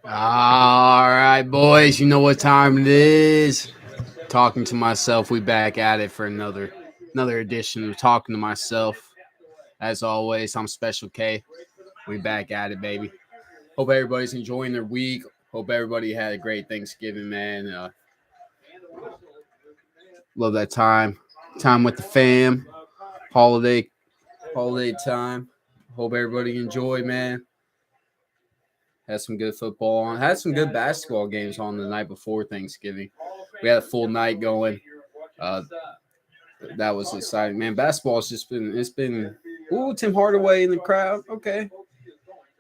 All right, boys. You know what time it is. Talking to myself. We back at it for another edition of talking to myself. As always, I'm Special K. We back at it, baby. Hope everybody's enjoying their week. Hope everybody had a great Thanksgiving, man. Love that time with the fam. Holiday time. Hope everybody enjoyed, man. Had some good football on. Had some good basketball games on the night before Thanksgiving. We had a full night going. Uh, that was exciting, man. Basketball's just been. Ooh, Tim Hardaway in the crowd. Okay,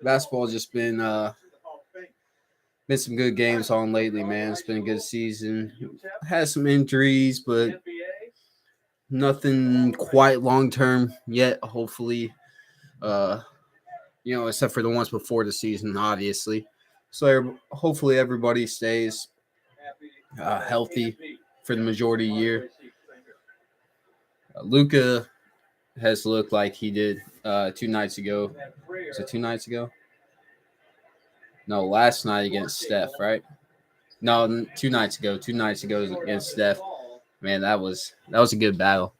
basketball's just been some good games on lately, man. It's been a good season. Had some injuries, but nothing quite long term yet. Hopefully, uh, except for the ones before the season, obviously. So hopefully everybody stays healthy for the majority of the year. Luca has looked like he did 2 nights ago. Was it 2 nights ago? No, last night against Steph, right? No, 2 nights ago. 2 nights ago against Steph. Man, that was a good battle.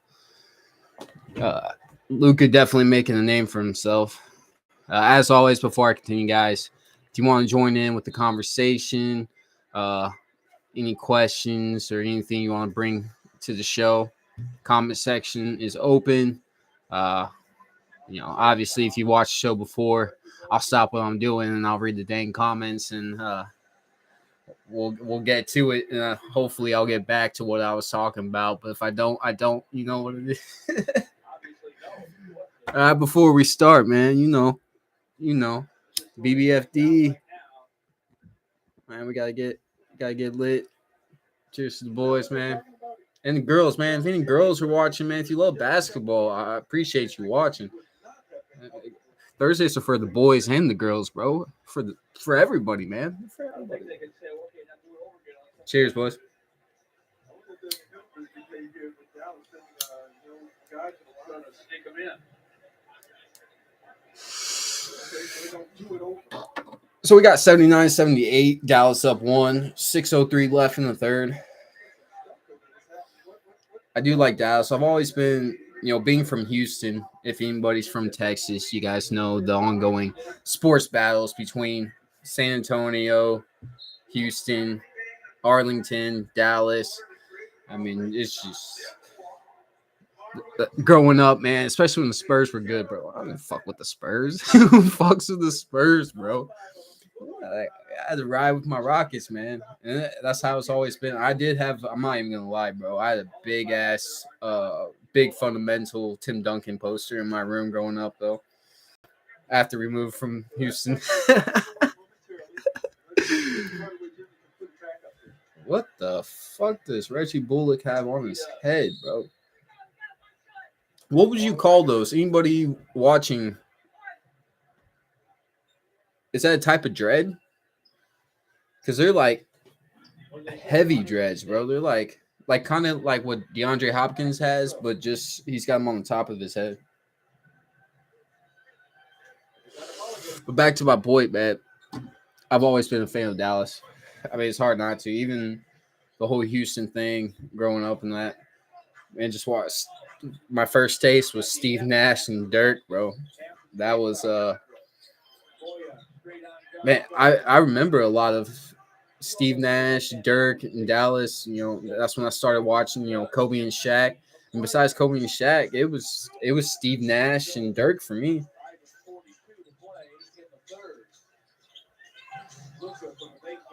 Luca definitely making a name for himself. As always, before I continue, guys, if you want to join in with the conversation, any questions or anything you want to bring to the show, comment section is open. Obviously, if you watched the show before, I'll stop what I'm doing and I'll read the dang comments and we'll get to it. Hopefully, I'll get back to what I was talking about. But if I don't, I don't. You know what it is. Before we start, man, BBFD, man, we gotta get lit. Cheers to the boys, man, and the girls, man. If any girls are watching, man, if you love basketball, I appreciate you watching. Thursdays are for the boys and the girls, bro. For everybody, man. For everybody. Cheers, boys. So we got 79-78. Dallas up 1. 6:03 left in the third. I do like Dallas. I've always been, being from Houston. If anybody's from Texas, you guys know the ongoing sports battles between San Antonio, Houston, Arlington, Dallas. I mean, it's just growing up, man, especially when the Spurs were good, bro. I don't fuck with the Spurs. Who fucks with the Spurs, bro? I had to ride with my Rockets, man. And that's how it's always been. I'm not even gonna lie, bro. I had a big ass, big fundamental Tim Duncan poster in my room growing up, though. After we moved from Houston. What the fuck does Reggie Bullock have on his head, bro? What would you call those? Anybody watching? Is that a type of dread? Because they're like heavy dreads, bro. They're like kind of like what DeAndre Hopkins has, but just he's got them on the top of his head. But back to my point, man. I've always been a fan of Dallas. I mean, it's hard not to. Even the whole Houston thing, growing up and that, and just watch. My first taste was Steve Nash and Dirk, bro. That was man. I remember a lot of Steve Nash, Dirk, and Dallas. That's when I started watching. Kobe and Shaq. And besides Kobe and Shaq, it was Steve Nash and Dirk for me.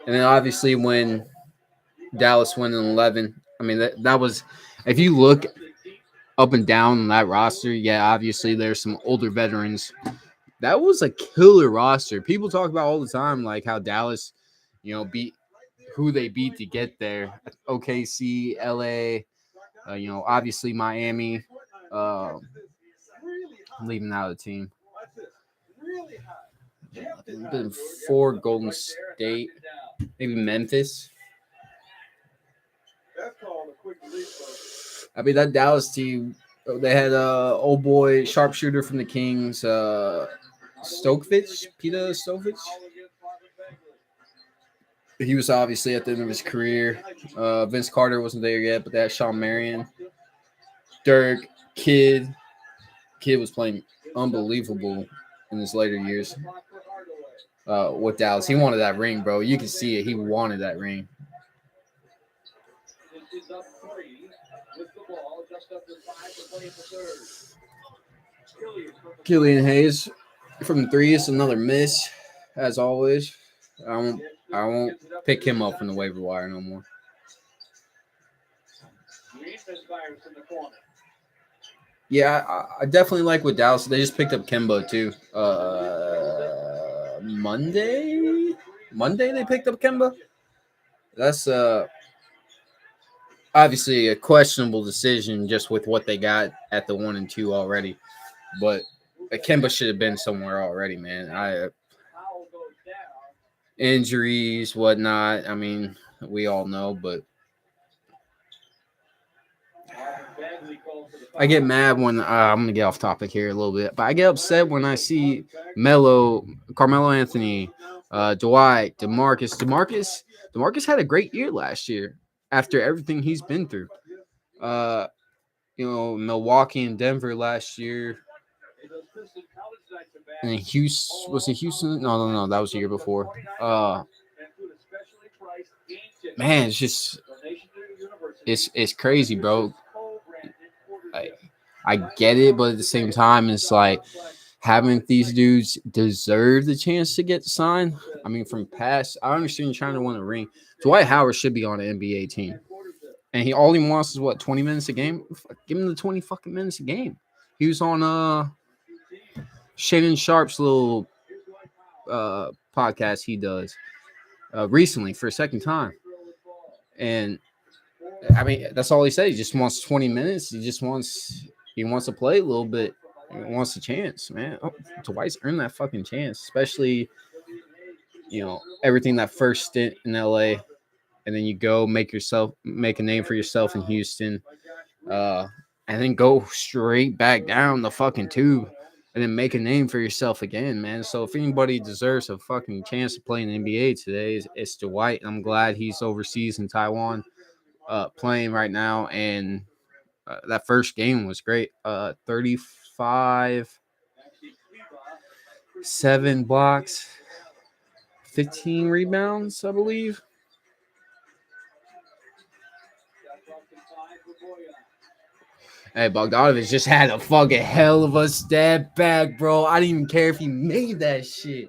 And then obviously when Dallas went in 11, I mean that was, if you look up and down on that roster, yeah, obviously there's some older veterans. That was a killer roster. People talk about all the time like how Dallas, beat who they beat to get there. OKC, LA, obviously Miami. I'm leaving out of the team. Been 4 Golden State, maybe Memphis. I mean, that Dallas team, they had old boy sharpshooter from the Kings, Peter Stokovich. he was obviously at the end of his career. Vince Carter wasn't there yet, but that Sean Marion, Dirk, Kid was playing unbelievable in his later years with Dallas. He wanted that ring, bro. You can see it. He wanted that ring. Killian Hayes from three is another miss, as always. I won't pick him up from the waiver wire no more. Yeah, I definitely like with Dallas. They just picked up Kemba too. Monday they picked up Kemba. That's obviously a questionable decision just with what they got at the 1 and 2 already. But Kemba should have been somewhere already, man. Injuries, whatnot. I mean, we all know, but I get mad when I'm gonna get off topic here a little bit, but I get upset when I see Carmelo Anthony, Dwight, Demarcus had a great year last year after everything he's been through. Uh, Milwaukee and Denver last year. And Houston, was it Houston? No, that was the year before. Man, it's crazy, bro. I get it, but at the same time, it's like having these dudes deserve the chance to get signed. I mean, from past, I understand you're trying to win a ring. Dwight Howard should be on an NBA team, and all he wants is what 20 minutes a game. Give him the 20 fucking minutes a game. He was on Shannon Sharp's little podcast he does recently for a second time, and I mean that's all he said. He just wants 20 minutes. He wants to play a little bit. He wants a chance, man. Dwight's earned that fucking chance, especially everything that first stint in LA, and then you go make a name for yourself in Houston, and then go straight back down the fucking tube, and then make a name for yourself again, man. So if anybody deserves a fucking chance to play in the NBA today, it's Dwight. And I'm glad he's overseas in Taiwan, playing right now, and that first game was great. 35, 7 blocks, 15 rebounds, I believe. Hey, Bogdanovich just had a fucking hell of a step back, bro. I didn't even care if he made that shit.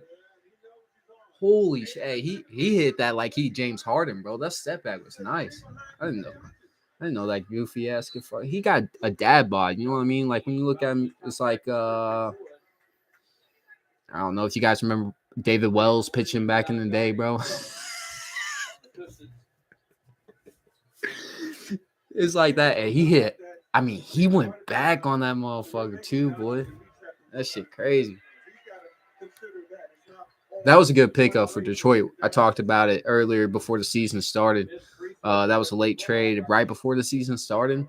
Holy shit. Hey, he hit that like he James Harden, bro. That step back was nice. I didn't know that goofy ass could fuck. He got a dad bod, you know what I mean? Like when you look at him, it's like I don't know if you guys remember David Wells pitching back in the day, bro. It's like that. And he went back on that motherfucker too, boy. That shit crazy. That was a good pickup for Detroit. I talked about it earlier before the season started. That was a late trade right before the season started.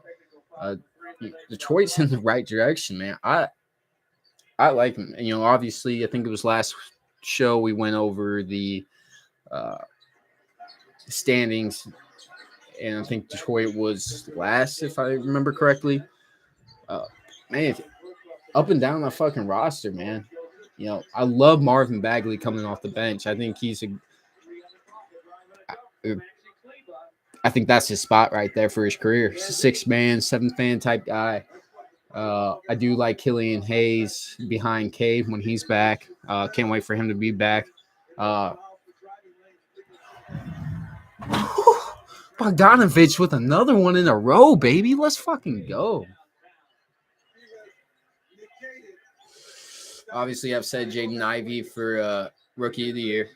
Detroit's in the right direction, man. I like him. And, obviously, I think it was last show we went over the standings, and I think Detroit was last, if I remember correctly. Man, up and down the fucking roster, man. I love Marvin Bagley coming off the bench. I think I think that's his spot right there for his career. He's a 6-man, 7th-man type guy. I do like Killian Hayes behind Cade when he's back. Can't wait for him to be back. Bogdanovich with another one in a row, baby. Let's fucking go. Obviously, I've said Jaden Ivey for Rookie of the Year.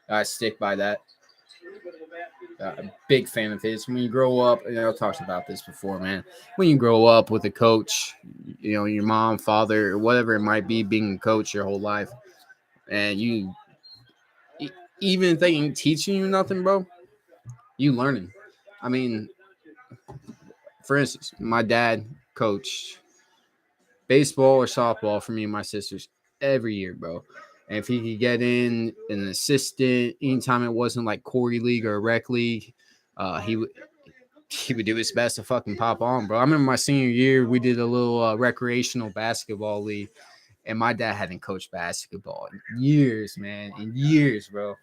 I stick by that. A big fan of his. When you grow up, I've talked about this before, man. When you grow up with a coach, your mom, father, or whatever it might be, being a coach your whole life, and even if they ain't teaching you nothing, bro, you learning. I mean, for instance, my dad coached baseball or softball for me and my sisters every year, bro. And if he could get in an assistant anytime it wasn't like Corey League or Rec League, he would do his best to fucking pop on, bro. I remember my senior year, we did a little recreational basketball league, and my dad hadn't coached basketball in years, man, in years, bro.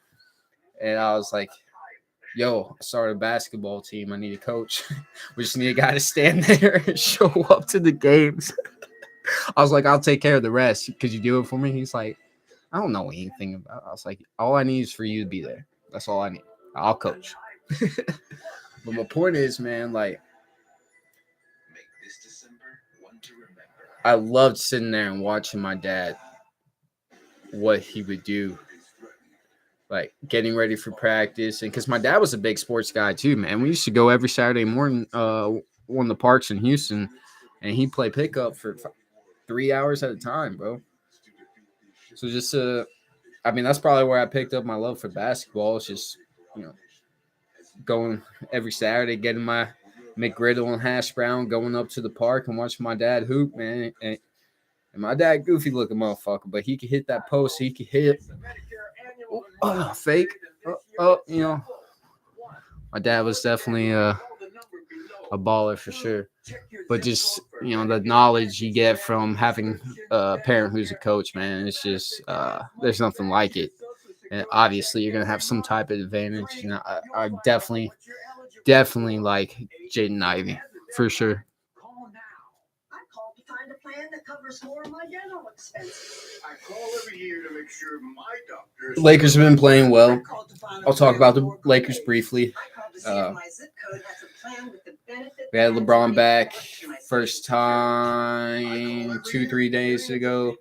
And I was like, yo, I started a basketball team. I need a coach. We just need a guy to stand there and show up to the games. I was like, I'll take care of the rest. Could you do it for me? He's like, I don't know anything about it. I was like, all I need is for you to be there. That's all I need. I'll coach. But my point is, man, like, I loved sitting there and watching my dad, what he would do, like getting ready for practice. And because my dad was a big sports guy too, man. We used to go every Saturday morning, one of the parks in Houston, and he'd play pickup for 3 hours at a time, bro. So just, I mean, that's probably where I picked up my love for basketball. It's just, you know, going every Saturday, getting my McGriddle and hash brown, going up to the park and watching my dad hoop, man. And my dad, goofy looking motherfucker, but he could hit that post. He could hit fake. You know, my dad was definitely a baller for sure. But just, you know, the knowledge you get from having a parent who's a coach, man, it's just there's nothing like it. And obviously, you're gonna have some type of advantage. You know, I definitely like Jaden Ivey for sure. Lakers have been playing well. I'll talk about the Lakers briefly. We had LeBron back first time 2-3 days ago.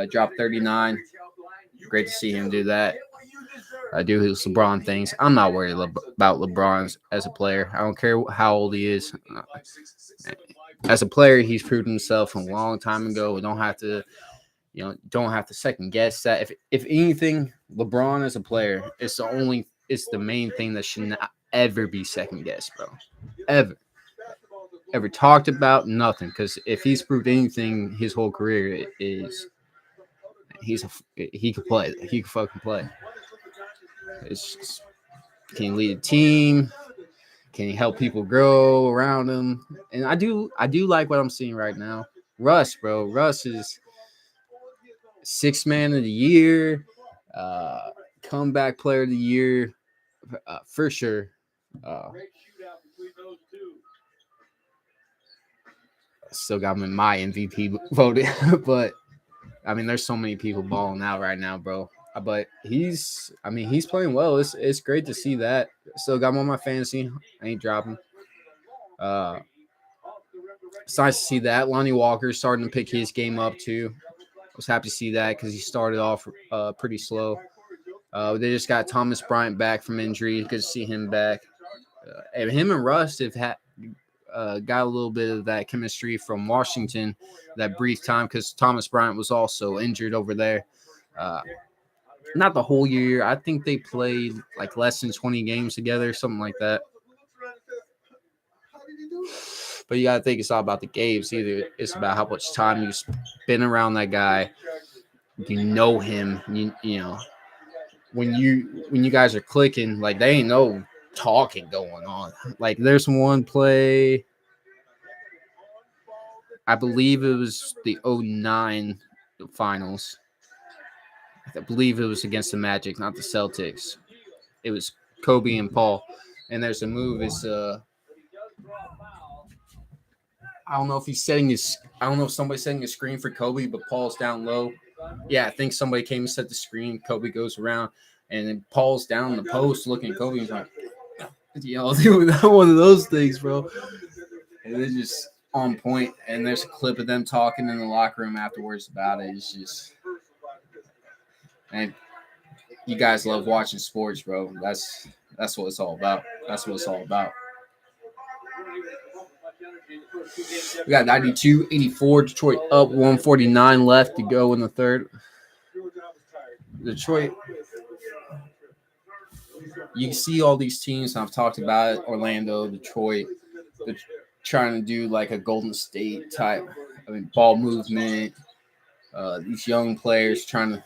Dropped 39. Great to see him do that. Do his LeBron things. I'm not worried about LeBron as a player. I don't care how old he is. As a player, he's proved himself a long time ago. We don't have to, don't have to second guess that. If anything, LeBron as a player is it's the main thing that should not ever be second guessed, bro. Ever talked about? Nothing. Because if he's proved anything his whole career is he could play. He could fucking play. It's just, can he lead a team? Can he help people grow around him? And I do like what I'm seeing right now. Russ, bro. Russ is sixth man of the year, comeback player of the year, for sure. Still got him in my MVP voted, but I mean, there's so many people balling out right now, bro. But he's playing well. It's great to see that. Still got him on my fantasy. I ain't dropping. It's nice to see that. Lonnie Walker's starting to pick his game up too. I was happy to see that because he started off pretty slow. They just got Thomas Bryant back from injury. Good to see him back. And him and Russ have got a little bit of that chemistry from Washington that brief time because Thomas Bryant was also injured over there. Not the whole year. I think they played like less than 20 games together, something like that. But you got to think it's all about the games. Either it's about how much time you spend around that guy. You know him. You know when you guys are clicking, like they ain't no talking going on. Like there's one play, I believe it was the 09 finals. I believe it was against the Magic, not the Celtics. It was Kobe and Paul. And there's a move. It's I don't know if somebody's setting a screen for Kobe, but Paul's down low. Yeah, I think somebody came and set the screen. Kobe goes around, and then Paul's down the post looking at Kobe. He's like, doing one of those things, bro. And it's just on point. And there's a clip of them talking in the locker room afterwards about it. It's just, and you guys love watching sports, bro. That's what it's all about. That's what it's all about. We got 92-84. Detroit up 149 left to go in the third. Detroit, you see all these teams, I've talked about it, Orlando, Detroit, they're trying to do like a Golden State type, ball movement. These young players trying to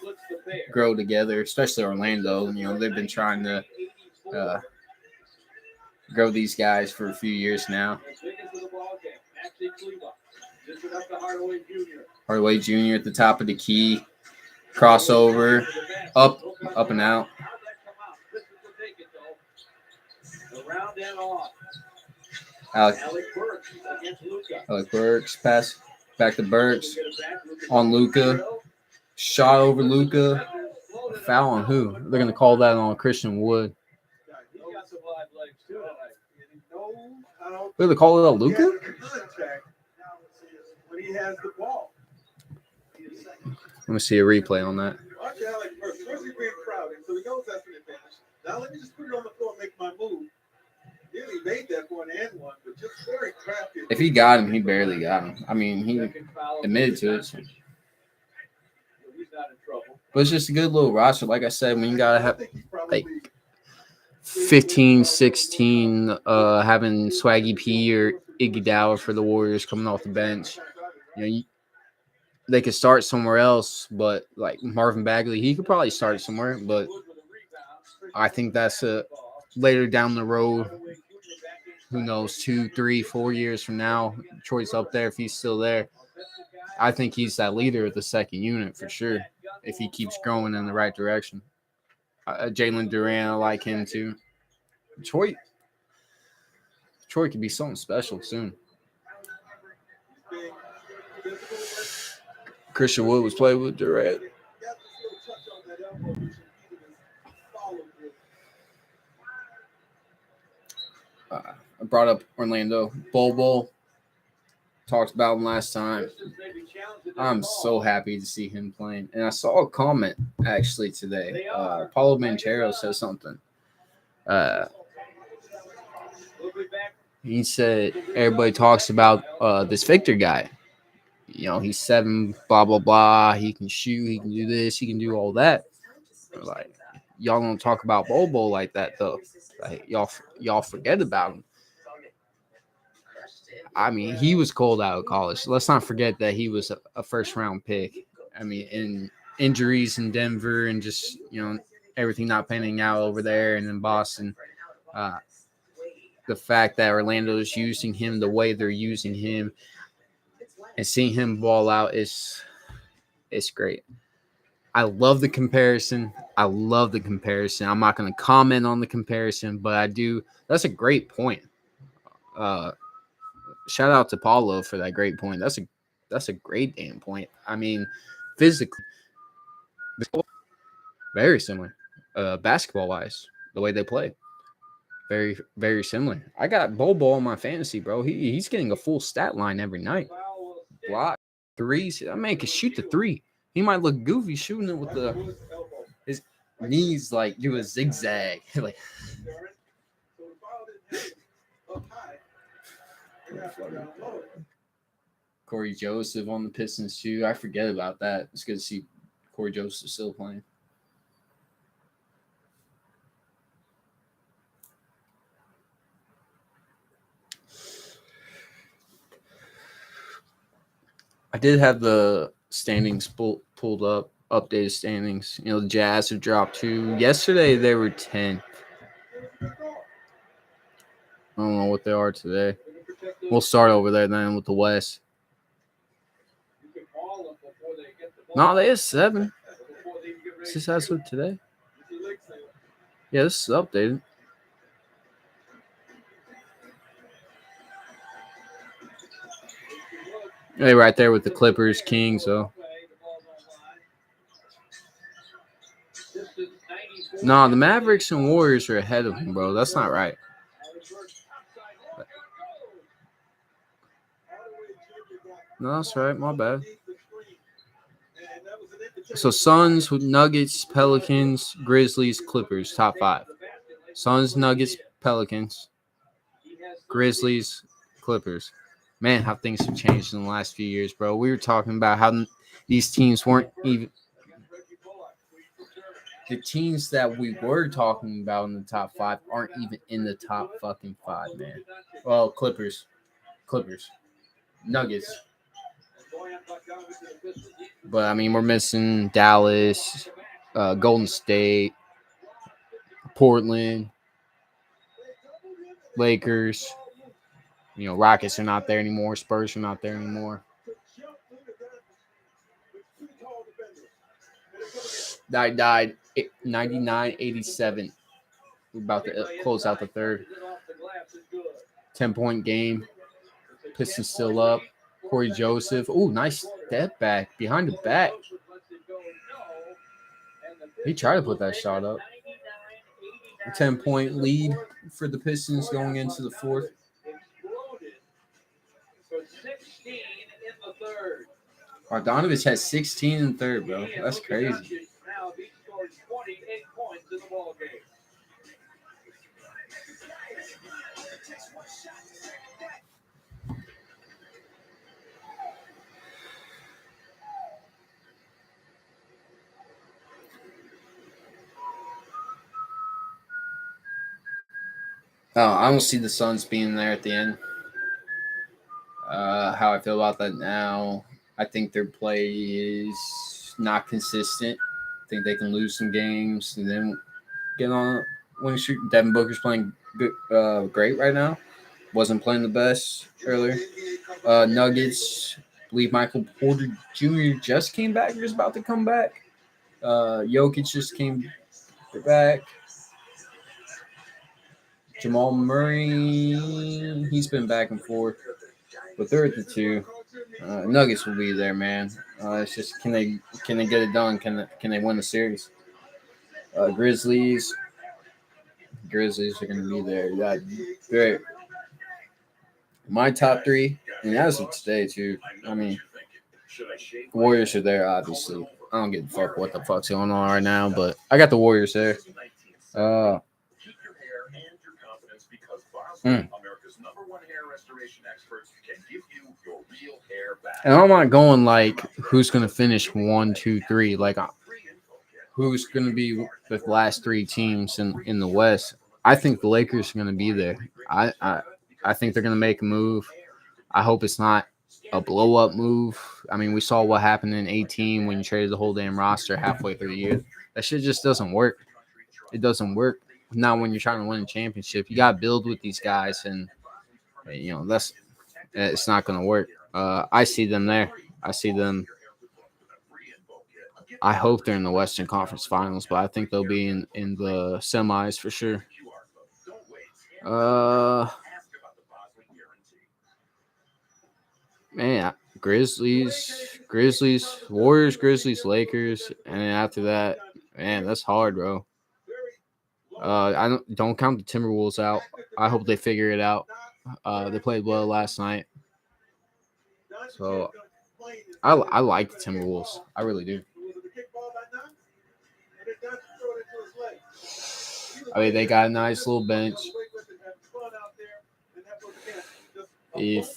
grow together, especially Orlando. They've been trying to grow these guys for a few years now. Hardaway Jr. at the top of the key. Crossover. Up and out. Alec Burks. Pass back to Burks. On Luka. Shot over Luka. Foul on who? They're going to call that on Christian Wood. They're going to call it on Luka? Let me see a replay on that. Now let me just put it on the floor and make my move. Nearly made that one and one, but just very crafty. If he got him, he barely got him. I mean, he admitted to it. So. But it's just a good little roster. Like I said, when you got to have like 15, 16, having Swaggy P or Iggy Dower for the Warriors coming off the bench, they could start somewhere else. But like Marvin Bagley, he could probably start somewhere. But I think that's later down the road. Who knows, 2, 3, 4 years from now, Detroit's up there if he's still there. I think he's that leader of the second unit for sure if he keeps growing in the right direction. Jalen Durant, I like him too. Detroit could be something special soon. Christian Wood was playing with Durant. I brought up Orlando. Bol talked about him last time. I'm so happy to see him playing. And I saw a comment actually today. Paulo Banchero said something. He said everybody talks about this Victor guy. He's 7, blah, blah, blah. He can shoot. He can do this. He can do all that. Like, y'all don't talk about Bol like that, though. Like, y'all forget about him. I mean, he was cold out of college. Let's not forget that he was a first-round pick. I mean, in injuries in Denver and just, everything not panning out over there and in Boston. The fact that Orlando is using him the way they're using him and seeing him ball out it's great. I love the comparison. I'm not going to comment on the comparison, but I do. That's a great point. Shout out to Paulo for that great point. That's a great damn point. I mean, physically, very similar. Basketball-wise, the way they play. Very, very similar. I got Bol on my fantasy, bro. He's getting a full stat line every night. Block, threes. That man can shoot the three. He might look goofy shooting it with his knees like do a zigzag. Like Corey Joseph on the Pistons too. I forget about that. It's good to see Corey Joseph still playing. I did have the standings pulled up, updated standings. The Jazz have dropped 2. Yesterday they were 10th. I don't know what they are today. We'll start over there then with the West. No, they have 7. Is this as of today? Yeah, this is updated. Hey, right there with the Clippers, Kings, though. No, the Mavericks and Warriors are ahead of them, bro. That's not right. No, that's right. My bad. So Suns, Nuggets, Pelicans, Grizzlies, Clippers, top 5. Suns, Nuggets, Pelicans, Grizzlies, Clippers. Man, how things have changed in the last few years, bro. We were talking about how these teams weren't even – the teams that we were talking about in the top 5 aren't even in the top fucking 5, man. Well, Clippers, Nuggets. But, I mean, we're missing Dallas, Golden State, Portland, Lakers. Rockets are not there anymore. Spurs are not there anymore. I died 99-87. We're about to close out the third. 10-point game. Pistons still up. Corey Joseph. Ooh, nice step back. Behind the back. He tried to put that shot up. A 10-point lead for the Pistons going into the fourth. Bogdanovich has 16 in the third, bro. That's crazy. I don't see the Suns being there at the end. How I feel about that now, I think their play is not consistent. I think they can lose some games and then get on a winning streak. Devin Booker's playing great right now. Wasn't playing the best earlier. Nuggets, I believe Michael Porter Jr. just came back or is about to come back. Jokic just came back. Jamal Murray, he's been back and forth. But they're at the 2. Nuggets will be there, man. It's just can they get it done? Can they win the series? Grizzlies are going to be there. Yeah, great. My top 3, and as of today too. I mean, Warriors are there, obviously. I don't give a fuck what the fuck's going on right now, but I got the Warriors there. And I'm not going like who's going to finish 1, 2, 3. Like who's going to be the last 3 teams in the West. I think the Lakers are going to be there. I think they're going to make a move. I hope it's not a blow up move. I mean, we saw what happened in 2018 when you traded the whole damn roster halfway through the year. That shit just doesn't work. It doesn't work. Not when you're trying to win a championship. You got to build with these guys, and it's not going to work. I see them there. I see them. I hope they're in the Western Conference Finals, but I think they'll be in the semis for sure. Man, Grizzlies, Warriors, Grizzlies, Lakers, and then after that, man, that's hard, bro. I don't count the Timberwolves out. I hope they figure it out. They played well last night, so I like the Timberwolves. I really do. I mean, they got a nice little bench. If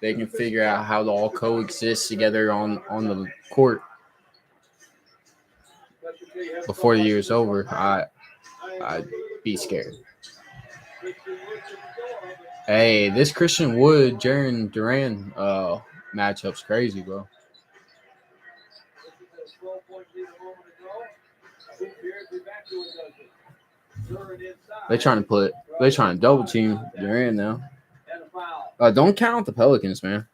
they can figure out how to all coexist together on the court before the year's over, I'd be scared. Hey, this Christian Wood, Jaren Duran matchup's crazy, bro. They're trying to double team Durant now. Don't count the Pelicans, man.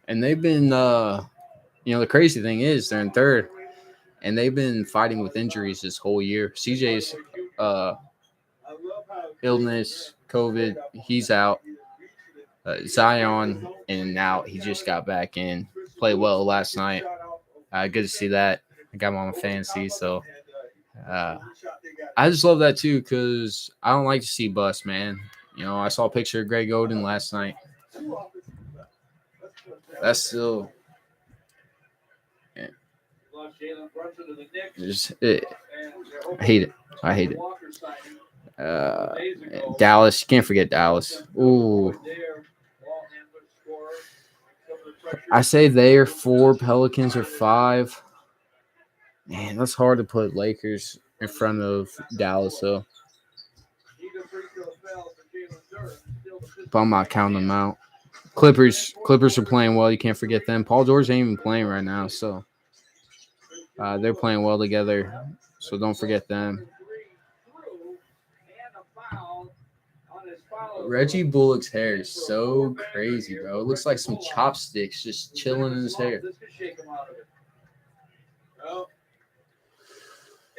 And they've been, the crazy thing is they're in third, and they've been fighting with injuries this whole year. CJ's illness, COVID, he's out. Zion in and out. He just got back in. Played well last night. Good to see that. I got him on my fantasy, so I just love that too because I don't like to see bust, man. I saw a picture of Greg Oden last night. That's still I hate it. Dallas, you can't forget Dallas. Ooh. I say they are 4, Pelicans are 5. Man, that's hard to put Lakers in front of Dallas, though. But I'm not counting them out. Clippers are playing well. You can't forget them. Paul George ain't even playing right now, so They're playing well together, so don't forget them. Reggie Bullock's hair is so crazy, bro. It looks like some chopsticks just chilling in his hair. Well,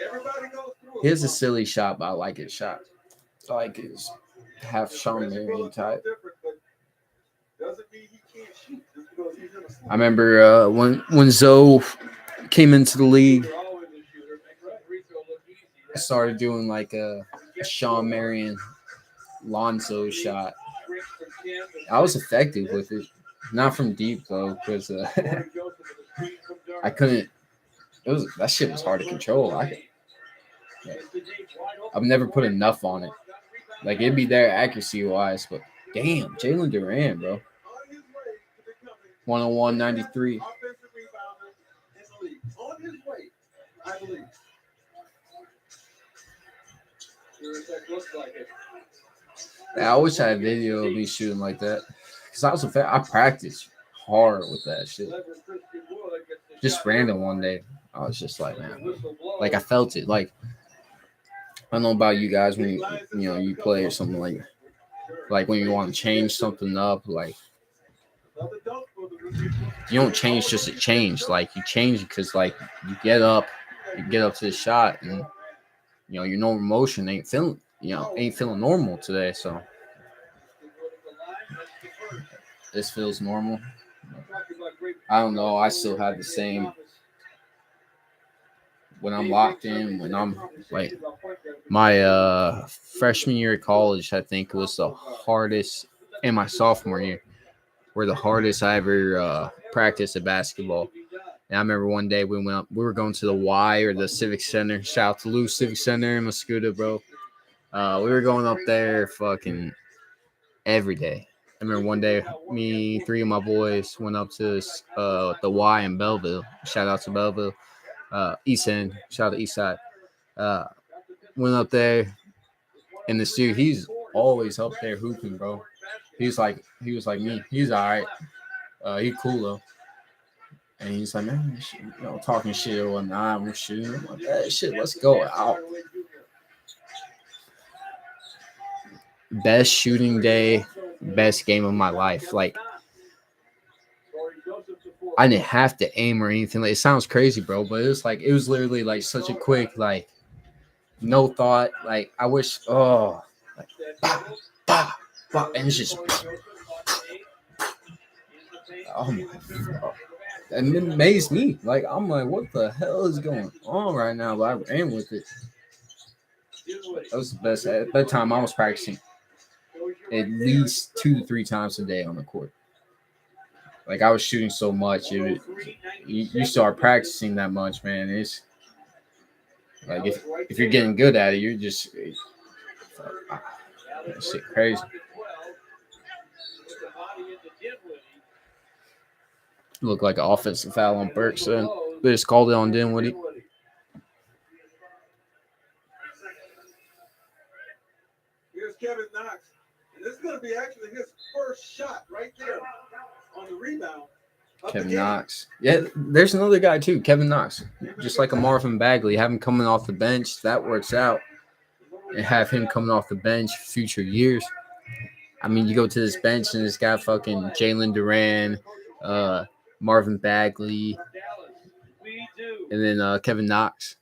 everybody goes through He has a silly shot, but I like his shot. I like his half Sean Reggie Marion Bullock's type. different, but doesn't mean he can't shoot just because he's in a slump. I remember when Zoe came into the league, They're always a shooter. I started doing like a Sean Marion Lonzo shot. I was effective with it, not from deep though, because I couldn't. It was that shit was hard to control. I've never put enough on it. Like it'd be there accuracy wise, but damn, Jalen Duran, bro. 101 93. Offensive rebounder in the league. On his way, I believe. Sure as heck looks like it. Yeah, I wish I had video of me shooting like that. Cause I practiced hard with that shit. Just random one day. I was just like, man, like I felt it. Like I don't know about you guys when you play or something like when you want to change something up, like you don't change just to change. Like you change because like you get up to the shot, and your normal motion ain't feeling normal today. So this feels normal. I don't know. I still have the same when I'm locked in. When I'm like my freshman year of college, I think was the hardest, and my sophomore year were the hardest I ever practiced at basketball. And I remember one day we were going to the Y or the Civic Center. Shout out to Lou Civic Center in Muscuda, bro. We were going up there fucking every day. I remember one day, me, three of my boys went up to the Y in Belleville. Shout out to Belleville. East End. Shout out to East Side. Went up there, and this dude, he's always up there hooping, bro. He was like me. He's all right. He cool though. And he's like, man, talking shit or whatnot. I'm shooting. I'm like, hey, shit, let's go out. Best shooting day, best game of my life. Like, I didn't have to aim or anything. Like, it sounds crazy, bro, but it was literally like such a quick, like, no thought. Like, I wish, like, bah, bah, bah, and it's just, oh my God. And it amazed me. Like, I'm like, what the hell is going on right now? But I ran with it. That was the best. At that time, I was practicing at least 2 to 3 times a day on the court. Like, I was shooting so much. You start practicing that much, man. It's like if you're getting good at it, you're just that shit crazy. Looked like an offensive foul on Burks, and they just called it on Dinwiddie. Here's Kevin Knox. And this is going to be actually his first shot right there on the rebound. Kevin Knox. Yeah, there's another guy too, Kevin Knox. Just like a Marvin Bagley, have him coming off the bench, that works out. And have him coming off the bench future years. I mean, you go to this bench and it's got fucking Jalen Duran, Marvin Bagley, and then Kevin Knox.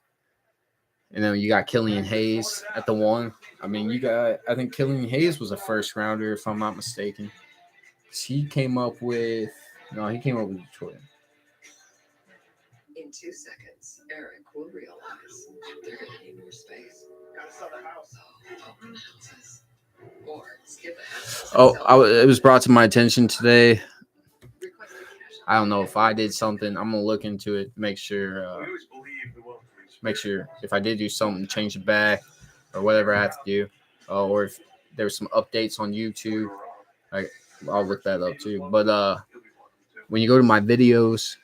And then you got Killian Hayes at the one. I mean, I think Killian Hayes was a first rounder, if I'm not mistaken. He came up with Detroit. In 2 seconds, Eric will realize they're going to need more space. Gotta sell the house. Open houses. Or skip ahead. It was brought to my attention today. I don't know if I did something. I'm gonna look into it. Make sure if I did do something, change it back or whatever I have to do, or if there's some updates on YouTube, I'll look that up too. But when you go to my videos,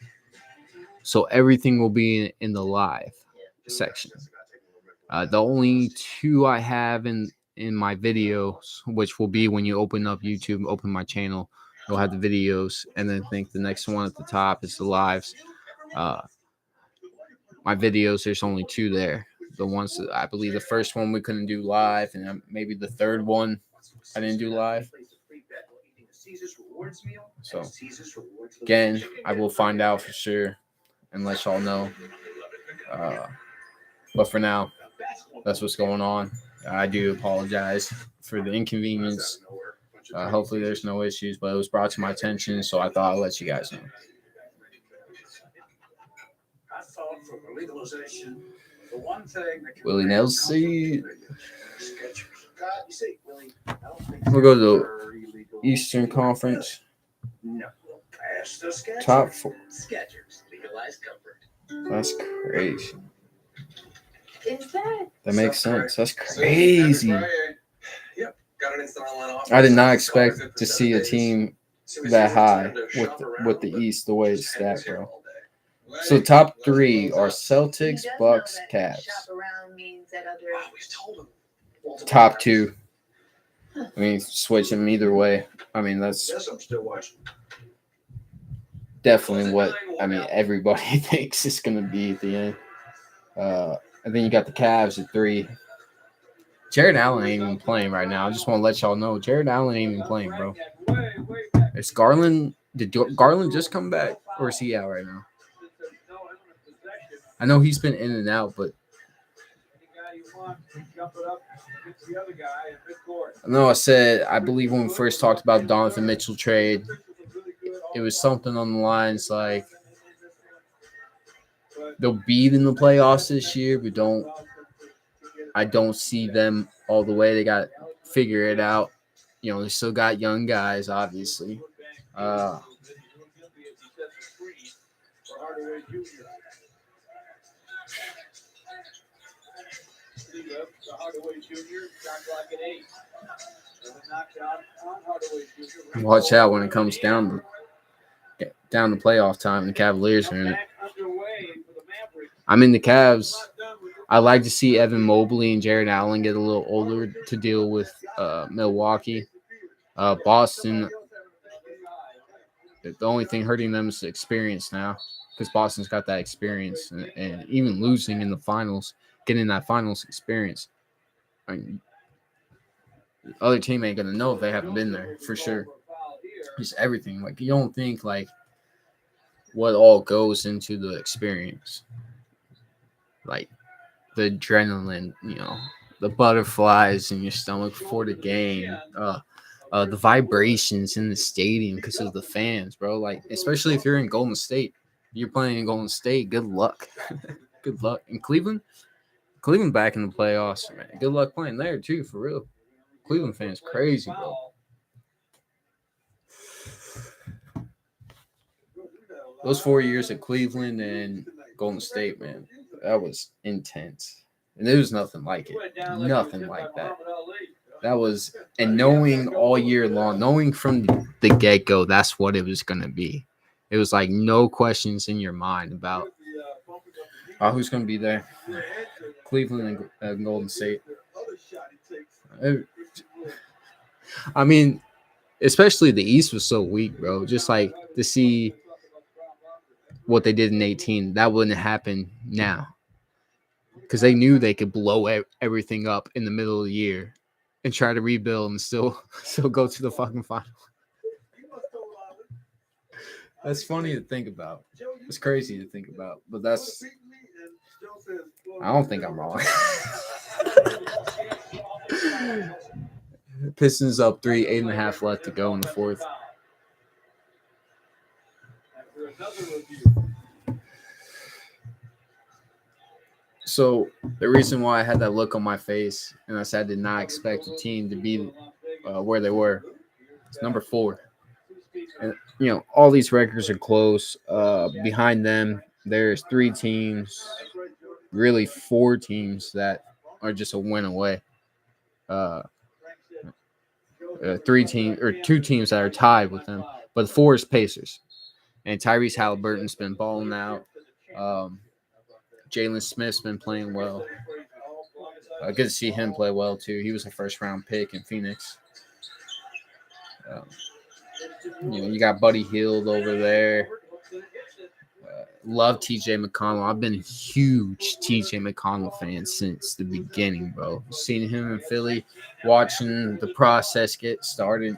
so everything will be in the live section. The only 2 I have in my videos, which will be when you open up YouTube, open my channel, you'll have the videos, and then I think the next one at the top is the lives. My my videos, there's only 2 there. The ones that I believe the first one we couldn't do live, and then maybe the third one I didn't do live. So again, I will find out for sure and let y'all know. But for now, that's what's going on. I do apologize for the inconvenience. Hopefully, there's no issues, but it was brought to my attention, so I thought I'd let you guys know. Willie Nelson. We'll go to the Eastern Conference. Top 4. That's crazy. That makes sense. That's crazy. I did not expect to see a team that high with the East the way it's stacked, bro. So top 3 are Celtics, Bucks, Cavs. Top 2. I mean, switch them either way. I mean, that's definitely what everybody thinks is going to be at the end. And then you got the Cavs at 3. Jared Allen ain't even playing right now. I just want to let y'all know, Jared Allen ain't even playing, bro. Is Garland? Did Garland just come back, or is he out right now? I know he's been in and out, but I said I believe when we first talked about Donovan Mitchell trade, it was something on the lines like they'll be in the playoffs this year, but I don't see them all the way. They got to figure it out. You know, they still got young guys, obviously. Watch out when it comes down to playoff time. The Cavaliers are in it. I'm in the Cavs. I like to see Evan Mobley and Jared Allen get a little older to deal with Milwaukee. Boston, the only thing hurting them is the experience now, because Boston's got that experience, and even losing in the finals, getting that finals experience. I mean, the other team ain't gonna know if they haven't been there for sure. Just everything. Like, you don't think like what all goes into the experience, like the adrenaline, the butterflies in your stomach before the game, the vibrations in the stadium because of the fans, bro. Like, especially if you're in Golden State, you're playing in Golden State. Good luck. Good luck. In Cleveland back in the playoffs, man. Good luck playing there too, for real. Cleveland fans crazy, bro. Those 4 years at Cleveland and Golden State, man, that was intense. And there was nothing like it. Nothing like that. That was, and knowing all year long, knowing from the get-go, that's what it was going to be. It was like no questions in your mind about who's going to be there. Cleveland and Golden State. I mean, especially the East was so weak, bro. Just like to see what they did in 18, that wouldn't happen now, because they knew they could blow everything up in the middle of the year and try to rebuild and still go to the fucking final. That's funny to think about. It's crazy to think about, but that's. I don't think I'm wrong. Pistons up 3, 8.5 left to go in the fourth. So the reason why I had that look on my face, and I said I did not expect the team to be where they were, it's number 4. And all these records are close. Behind them, there's 3 teams, really 4 teams that are just a win away. 2 teams that are tied with them, but the 4 is Pacers, and Tyrese Halliburton's been balling out. Jalen Smith's been playing well. Good to see him play well too. He was a first-round pick in Phoenix. You got Buddy Hield over there. love TJ McConnell. I've been a huge TJ McConnell fan since the beginning, bro. Seeing him in Philly, watching the process get started.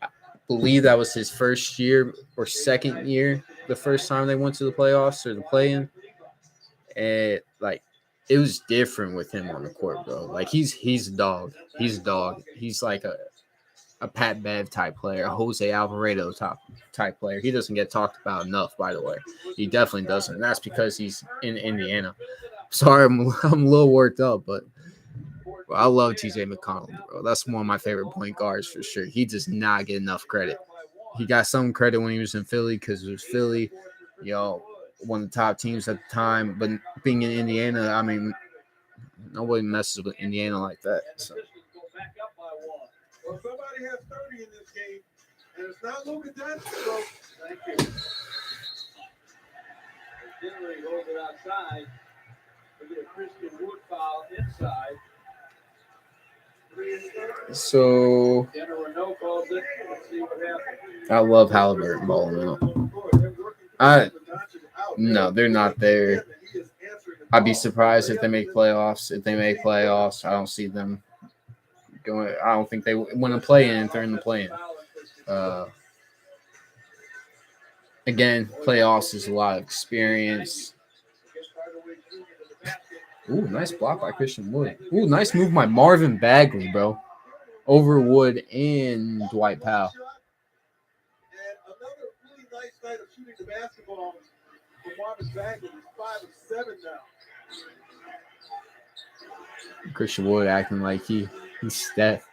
I believe that was his first year or second year, the first time they went to the playoffs or the play-in. And like it was different with him on the court, bro. Like he's a dog. He's a dog. He's like a Pat Bev type player, a Jose Alvarado type player. He doesn't get talked about enough, by the way. He definitely doesn't. And that's because he's in Indiana. Sorry, I'm a little worked up, but I love TJ McConnell, bro. That's one of my favorite point guards for sure. He does not get enough credit. He got some credit when he was in Philly because it was Philly, one of the top teams at the time. But being in Indiana, I mean, nobody messes with Indiana like that. So. Well, somebody has 30 in this game, and it's not Luka Doncic. So, thank you. Generally holds it outside. We get a Christian Wood foul inside. So, I love Halliburton balling out. No, they're not there. I'd be surprised if they make playoffs. If they make playoffs, I don't see them going. I don't think they want to play in if they're in the play-in. Again, playoffs is a lot of experience. Ooh, nice block by Christian Wood. Ooh, nice move by Marvin Bagley, bro. Over Wood and Dwight Powell. And another really nice night of shooting the basketball for Marvin Bagley. He's 5 of 7 now. Christian Wood acting like he's Steph.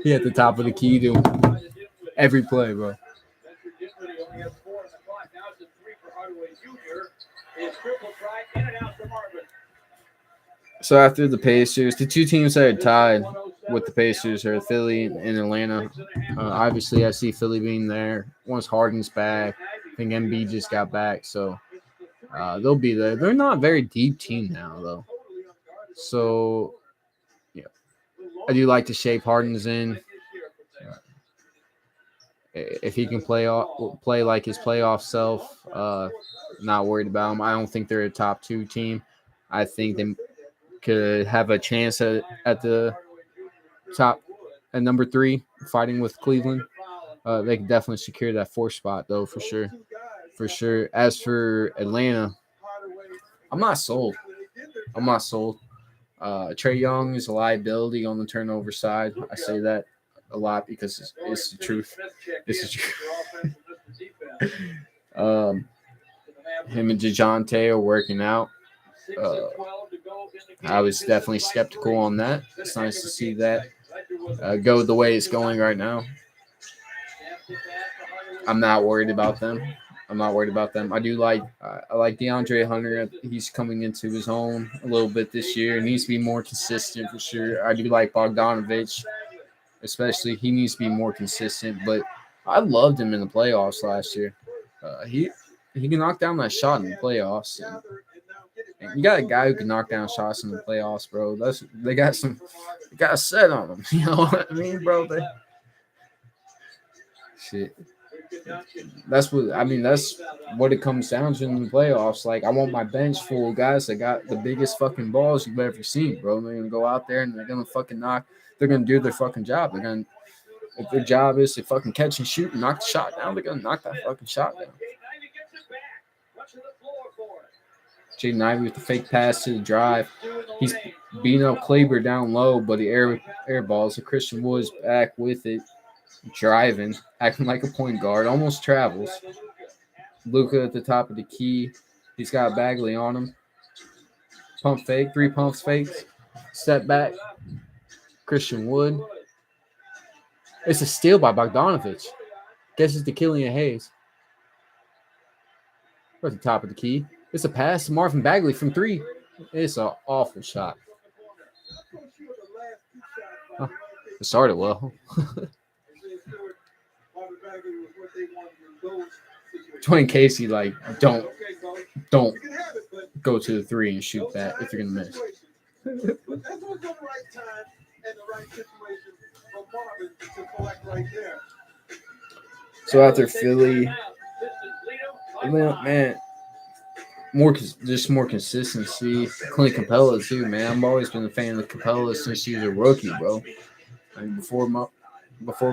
He at the top of the key doing every play, bro. So after the Pacers, the two teams that are tied with the Pacers are Philly and Atlanta. Obviously, I see Philly being there. Once Harden's back, I think Embiid just got back, so they'll be there. They're not a very deep team now, though. So, yeah, I do like the shape Harden's in. If he can play like his playoff self, not worried about him. I don't think they're a top 2 team. I think they could have a chance at the top at number 3, fighting with Cleveland. They could definitely secure that 4th spot, though, for sure. For sure. As for Atlanta, I'm not sold. Trae Young is a liability on the turnover side. I say that a lot because it's the truth. It's the truth. Him and DeJounte are working out. I was definitely skeptical on that. It's nice to see that go the way it's going right now. I'm not worried about them. I like DeAndre Hunter. He's coming into his own a little bit this year. He needs to be more consistent for sure. I do like Bogdanovich, especially. He needs to be more consistent. But I loved him in the playoffs last year. He can knock down that shot in the playoffs. And you got a guy who can knock down shots in the playoffs, bro. They got a set on them. You know what I mean, bro? Shit. That's what it comes down to in the playoffs. Like, I want my bench full of guys that got the biggest fucking balls you've ever seen, bro. They're gonna go out there and they're gonna fucking they're gonna do their fucking job. If their job is to fucking catch and shoot and knock the shot down, they're gonna knock that fucking shot down. Jaden Ivey with the fake pass to the drive. He's beating up Kleber down low, but the air balls. So Christian Wood's back with it. Driving, acting like a point guard, almost travels. Luka at the top of the key. He's got Bagley on him. Pump fake, 3 pumps fakes. Step back. Christian Wood. It's a steal by Bogdanovich. Guess it's to Killian Hayes. At the top of the key. It's a pass to Marvin Bagley from 3. It's an awful shot. It started well. Dwayne Casey, like, don't go to the 3 and shoot that if you're gonna miss. So after Philly, Man, just more consistency. Clint Capella too, man. I've always been a fan of Capella since he was a rookie, bro. And before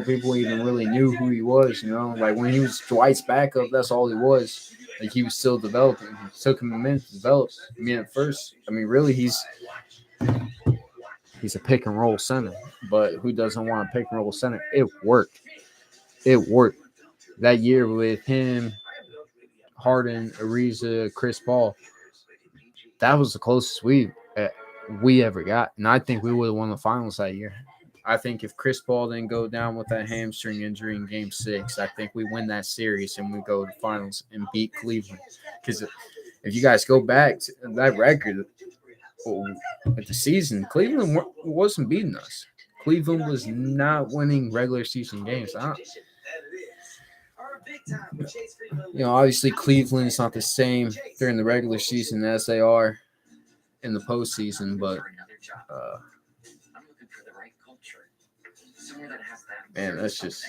people even really knew who he was, like when he was Dwight's backup, that's all he was. Like he was still developing. It took him a minute to develop. I mean, at first, really, he's a pick and roll center, but who doesn't want a pick and roll center? It worked. It worked that year with him, Harden, Ariza, Chris Paul. That was the closest we ever got, and I think we would have won the finals that year. I think if Chris Paul didn't go down with that hamstring injury in Game 6, I think we win that series and we go to the finals and beat Cleveland. Because if you guys go back to that record at the season, Cleveland wasn't beating us. Cleveland was not winning regular season games. Obviously Cleveland is not the same during the regular season as they are in the postseason, but man, that's just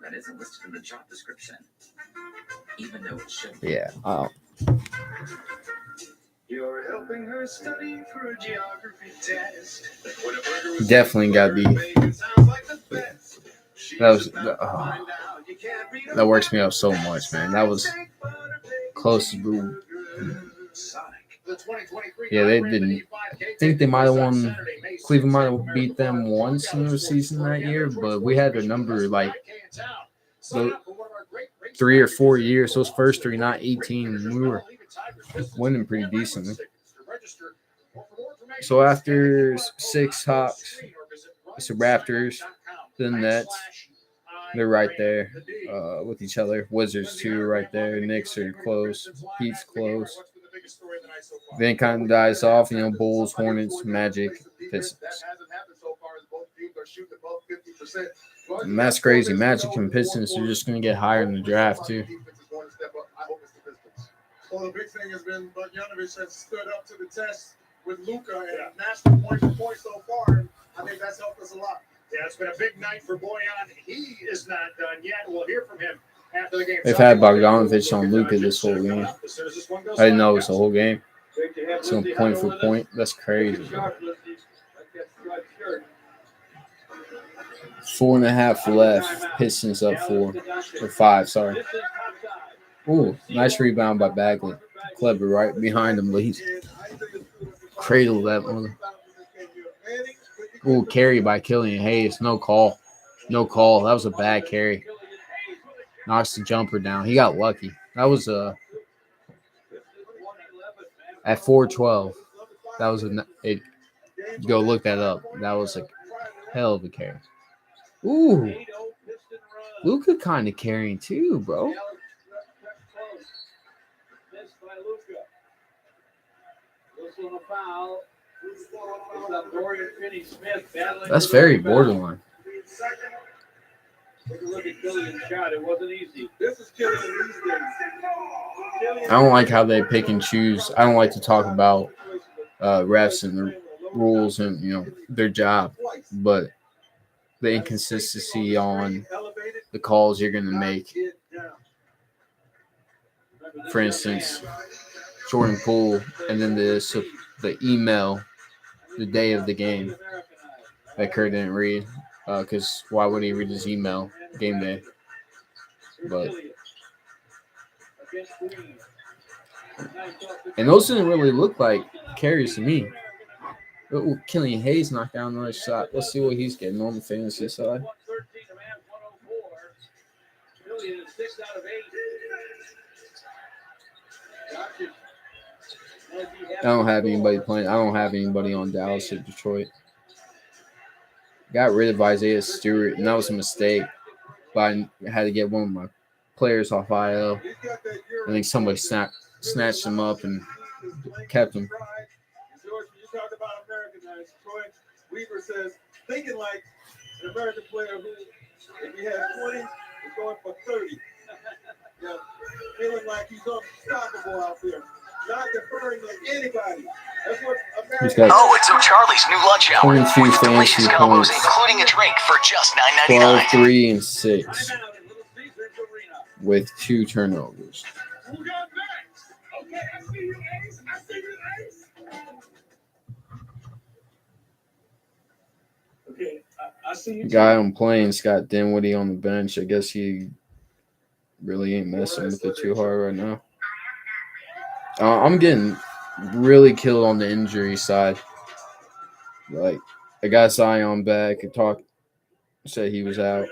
that isn't listed in the job description, even though it should. Yeah. You're helping her study for a geography test. Definitely got to be. That works me up so much, man. That was close to. Yeah, they didn't. I think they might have won. Cleveland might have beat them once in the season that year, but we had their number like 3 or 4 years. Those first 3, not 18. We were winning pretty decently. So after 6 Hawks, it's the Raptors, the Nets. They're right there with each other. Wizards too, right there. Knicks are close. Heat's close. Then kind of dies off. Bulls, Hornets, Magic, Pistons. And that's crazy. Magic and Pistons are just going to get higher in the draft too. Well, the big thing has been Bogdanovic has stood up to the test with Luka and matched the point for point so far. I think that's helped us a lot. Yeah, it's been a big night for Bojan. He is not done yet. We'll hear from him after the game. They've had Bogdanovic on Luka this whole game. I didn't know it was the whole game. So point for point. That's crazy. 4.5 left. Pistons up 4 or 5. Sorry. Ooh, nice rebound by Bagley. Clever right behind him, but he's cradled that one. Ooh, carry by Killian Hayes. No call. No call. That was a bad carry. Knocks the jumper down. He got lucky. That was at 4:12. That was go look that up. That was a hell of a carry. Ooh, Luka kind of carrying too, bro. That's very borderline. I don't like how they pick and choose. I don't like to talk about refs and the rules and their job, but the inconsistency on the calls you're going to make. For instance, Jordan Poole, and then the email the day of the game that Kerr didn't read, because why would he read his email game day? But and those didn't really look like carries to me. Ooh, Killian Hayes knocked down another shot. Let's see what he's getting on the fantasy side. I don't have anybody playing. I don't have anybody on Dallas or Detroit. Got rid of Isaiah Stewart, and that was a mistake. But I had to get one of my players off IL. I think somebody snatched him up and kept him. You talked about Americanized. Troy Weaver says, thinking like an American player who, if he has 20, is going for 30. Yeah, feeling like he's unstoppable out there. Not deferring to anybody. That's what America. Oh, it's O'Charlie's new lunch hour. 22 fantasy points, including a drink for just $9.99. 12, 3, and 6. with 2 turnovers. Who got next? Okay, I see you, Ace. I see you, Ace. Okay, I see you. The guy I'm playing, Scott Dinwiddie, on the bench. I guess he really ain't messing with it too hard right now. I'm getting really killed on the injury side. Like, I got Zion back. Said he was out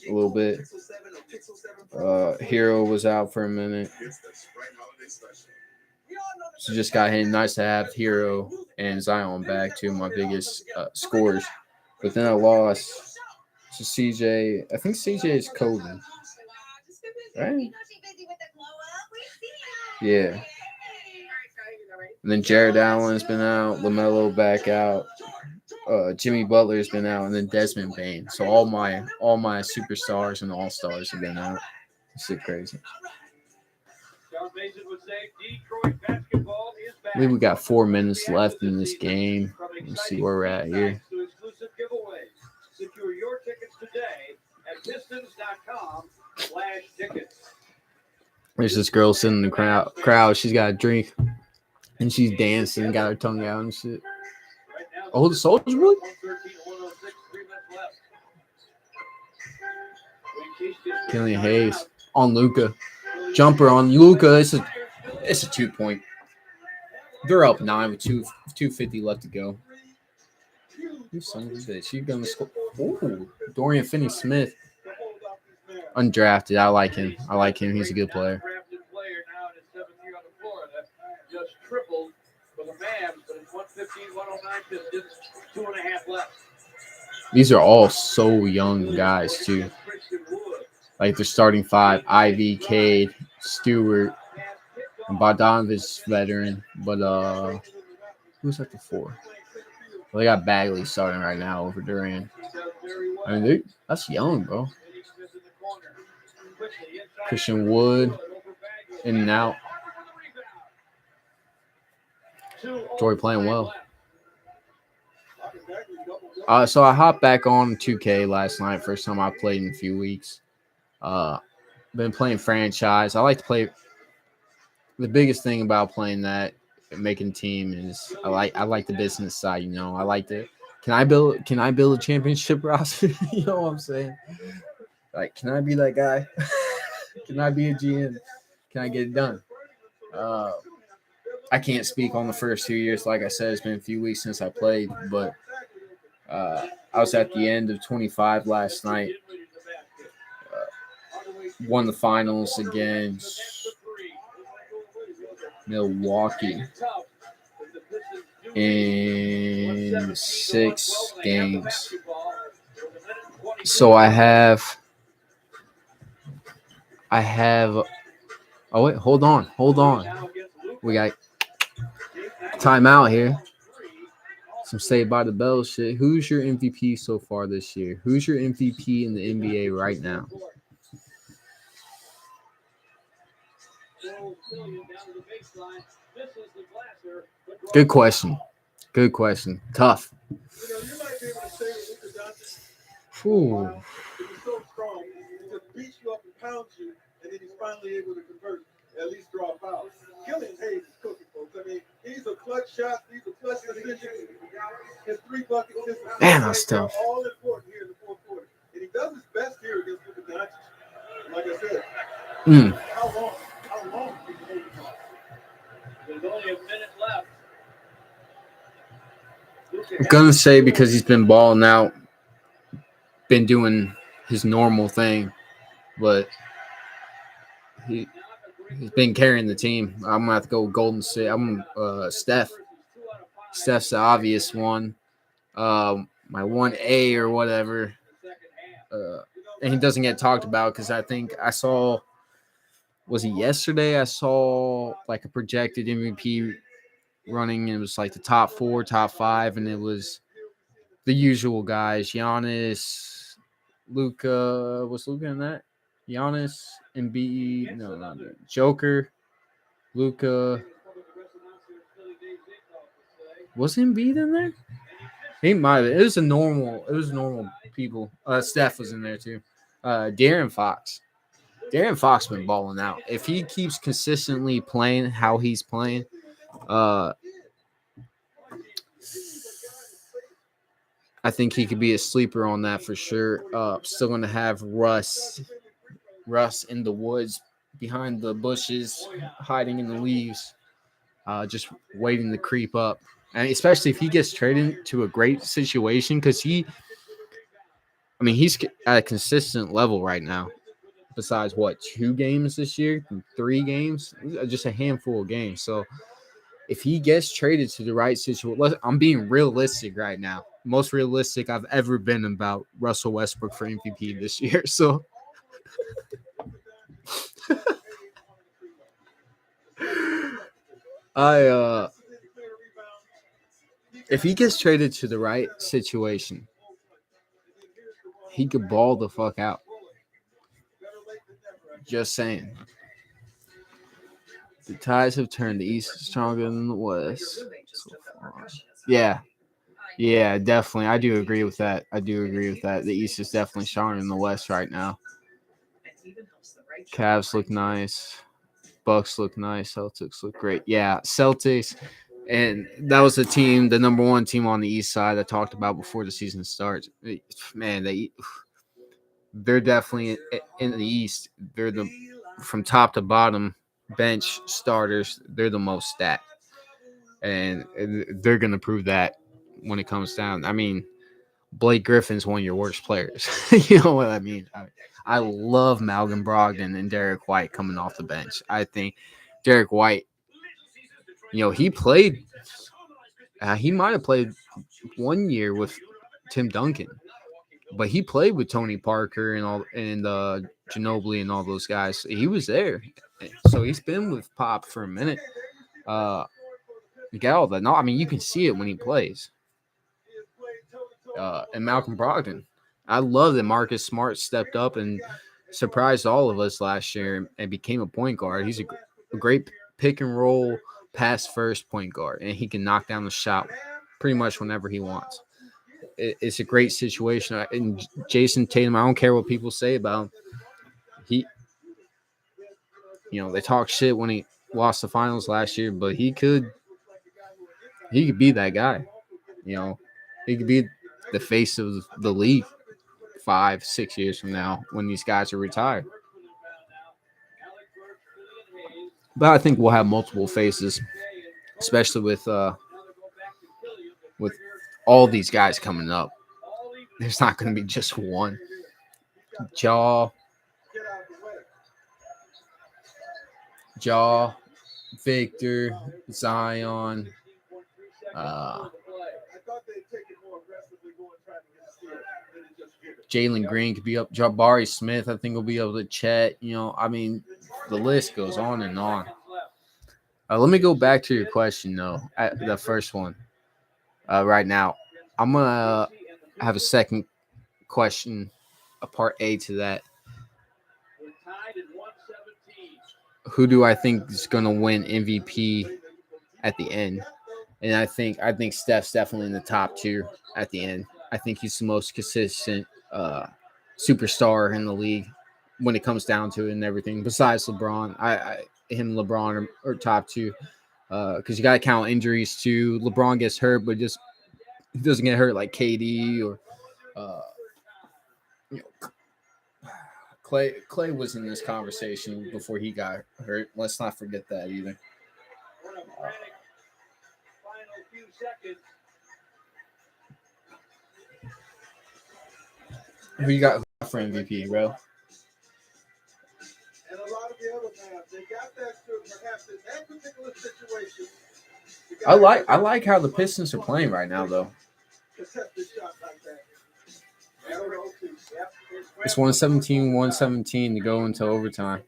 a little bit. Hero was out for a minute. So just got him. Nice to have Hero and Zion back, two of my biggest scorers. But then I lost to CJ. I think CJ is COVID. Right? Yeah. And then Jared Allen's been out. LaMelo back out. Jimmy Butler's been out, and then Desmond Bain. So all my superstars and all stars have been out. It's shit crazy. I believe we got 4 minutes left in this game. Let's see where we're at here. Secure your tickets today at pistons.com/tickets. There's this girl sitting in the crowd. She's got a drink, and she's dancing, got her tongue out and shit. Oh, the Soldier Boy? Killian Hayes on Luka. Jumper on Luka. It's a 2-point. They're up 9 with 2:50 left to go. You son of a bitch. You're going to score. Ooh, Dorian Finney-Smith. Undrafted. I like him. He's a good player. These are all so young guys, too. Like, they're starting 5. Ivy, Cade, Stewart, and Bogdanovich veteran. But, who's at the 4? Well, they got Bagley starting right now over Durant. I mean, that's young, bro. Christian Wood, in and out. Jory playing well. So I hopped back on 2K last night. First time I played in a few weeks. Been playing franchise. I like to play. The biggest thing about playing that, making team, is I like the business side. You know, I like to. Can I build a championship roster? You know what I'm saying? Like, can I be that guy? Can I be a GM? Can I get it done? I can't speak on the first 2 years. Like I said, it's been a few weeks since I played, but I was at the end of 25 last night. Won the finals against Milwaukee in 6 games. So I have. Oh wait, hold on. We got timeout here. Some Saved by the Bell shit. Who's your MVP so far this year? Who's your MVP in the NBA right now? Good question. Tough. Ooh. He's so strong. He just beats you up and pounds you, and then he's finally able to convert, at least draw a foul. Killian Hayes is cooking, folks. I mean, he's a clutch shot. He's a clutch decision. His 3 buckets, man, that's tough. All important here in the fourth quarter, and he does his best here against Luka Doncic. Like I said, How long? Can you hold him off? There's only a minute left. I'm gonna say because he's been balling out, been doing his normal thing, but he's been carrying the team. I'm gonna have to go Golden State. Steph. Steph's the obvious one. My 1A or whatever. And he doesn't get talked about because I think I saw. Was it yesterday? I saw like a projected MVP running. It was like the top 4, top 5, and it was the usual guys: Giannis, Luka. Was Luka in that? Giannis, Embiid. No, not that. Joker, Luka. Was Embiid in there? He might have. It was normal people. Steph was in there too. De'Aaron Fox. Darren Fox been balling out. If he keeps consistently playing how he's playing, uh, I think he could be a sleeper on that for sure. Still going to have Russ in the woods behind the bushes, hiding in the leaves, just waiting to creep up. And especially if he gets traded to a great situation, because he's at a consistent level right now. Besides what, 2 games this year, 3 games, just a handful of games. So if he gets traded to the right situation, I'm being realistic right now. Most realistic I've ever been about Russell Westbrook for MVP this year. So if he gets traded to the right situation, he could ball the fuck out. Just saying. The tides have turned. The East is stronger than the West. So far. Yeah, definitely. I do agree with that. The East is definitely stronger than the West right now. Cavs look nice. Bucks look nice. Celtics look great. Yeah, Celtics. And that was the number 1 team on the East side I talked about before the season starts. Man, they're definitely in the East. They're from top to bottom bench starters. They're the most stacked, and they're gonna prove that when it comes down. Blake Griffin's one of your worst players. You know what I mean? I love Malcolm Brogdon and Derek White coming off the bench. I think Derek White, he played. He might have played 1 year with Tim Duncan, but he played with Tony Parker and Ginobili and all those guys. He was there, so he's been with Pop for a minute. You get all that. No, you can see it when he plays. And Malcolm Brogdon, I love that Marcus Smart stepped up and surprised all of us last year and became a point guard. He's a great pick and roll, pass first point guard, and he can knock down the shot pretty much whenever he wants. It's a great situation. And Jason Tatum, I don't care what people say about him. They talk shit when he lost the finals last year, but he could be that guy. He could be the face of the league 5-6 years from now when these guys are retired. But I think we'll have multiple faces, especially with all these guys coming up. There's not going to be just one. Victor, Zion, Jalen Green could be up. Jabari Smith, I think, will be able to chat. The list goes on and on. Let me go back to your question, though, the first one. Right now, I'm going to have a second question, a part A to that. Who do I think is going to win MVP at the end? And I think Steph's definitely in the top 2 at the end. I think he's the most consistent superstar in the league when it comes down to it and everything. Besides LeBron, him and LeBron are top 2 because you got to count injuries too. LeBron gets hurt, but just doesn't get hurt like KD or Clay. Clay was in this conversation before he got hurt. Let's not forget that either. Who you got for MVP, bro? And a lot of the other fans, they got that perhaps in that particular situation. I like how the Pistons are playing right now, though. It's 117 to go into overtime.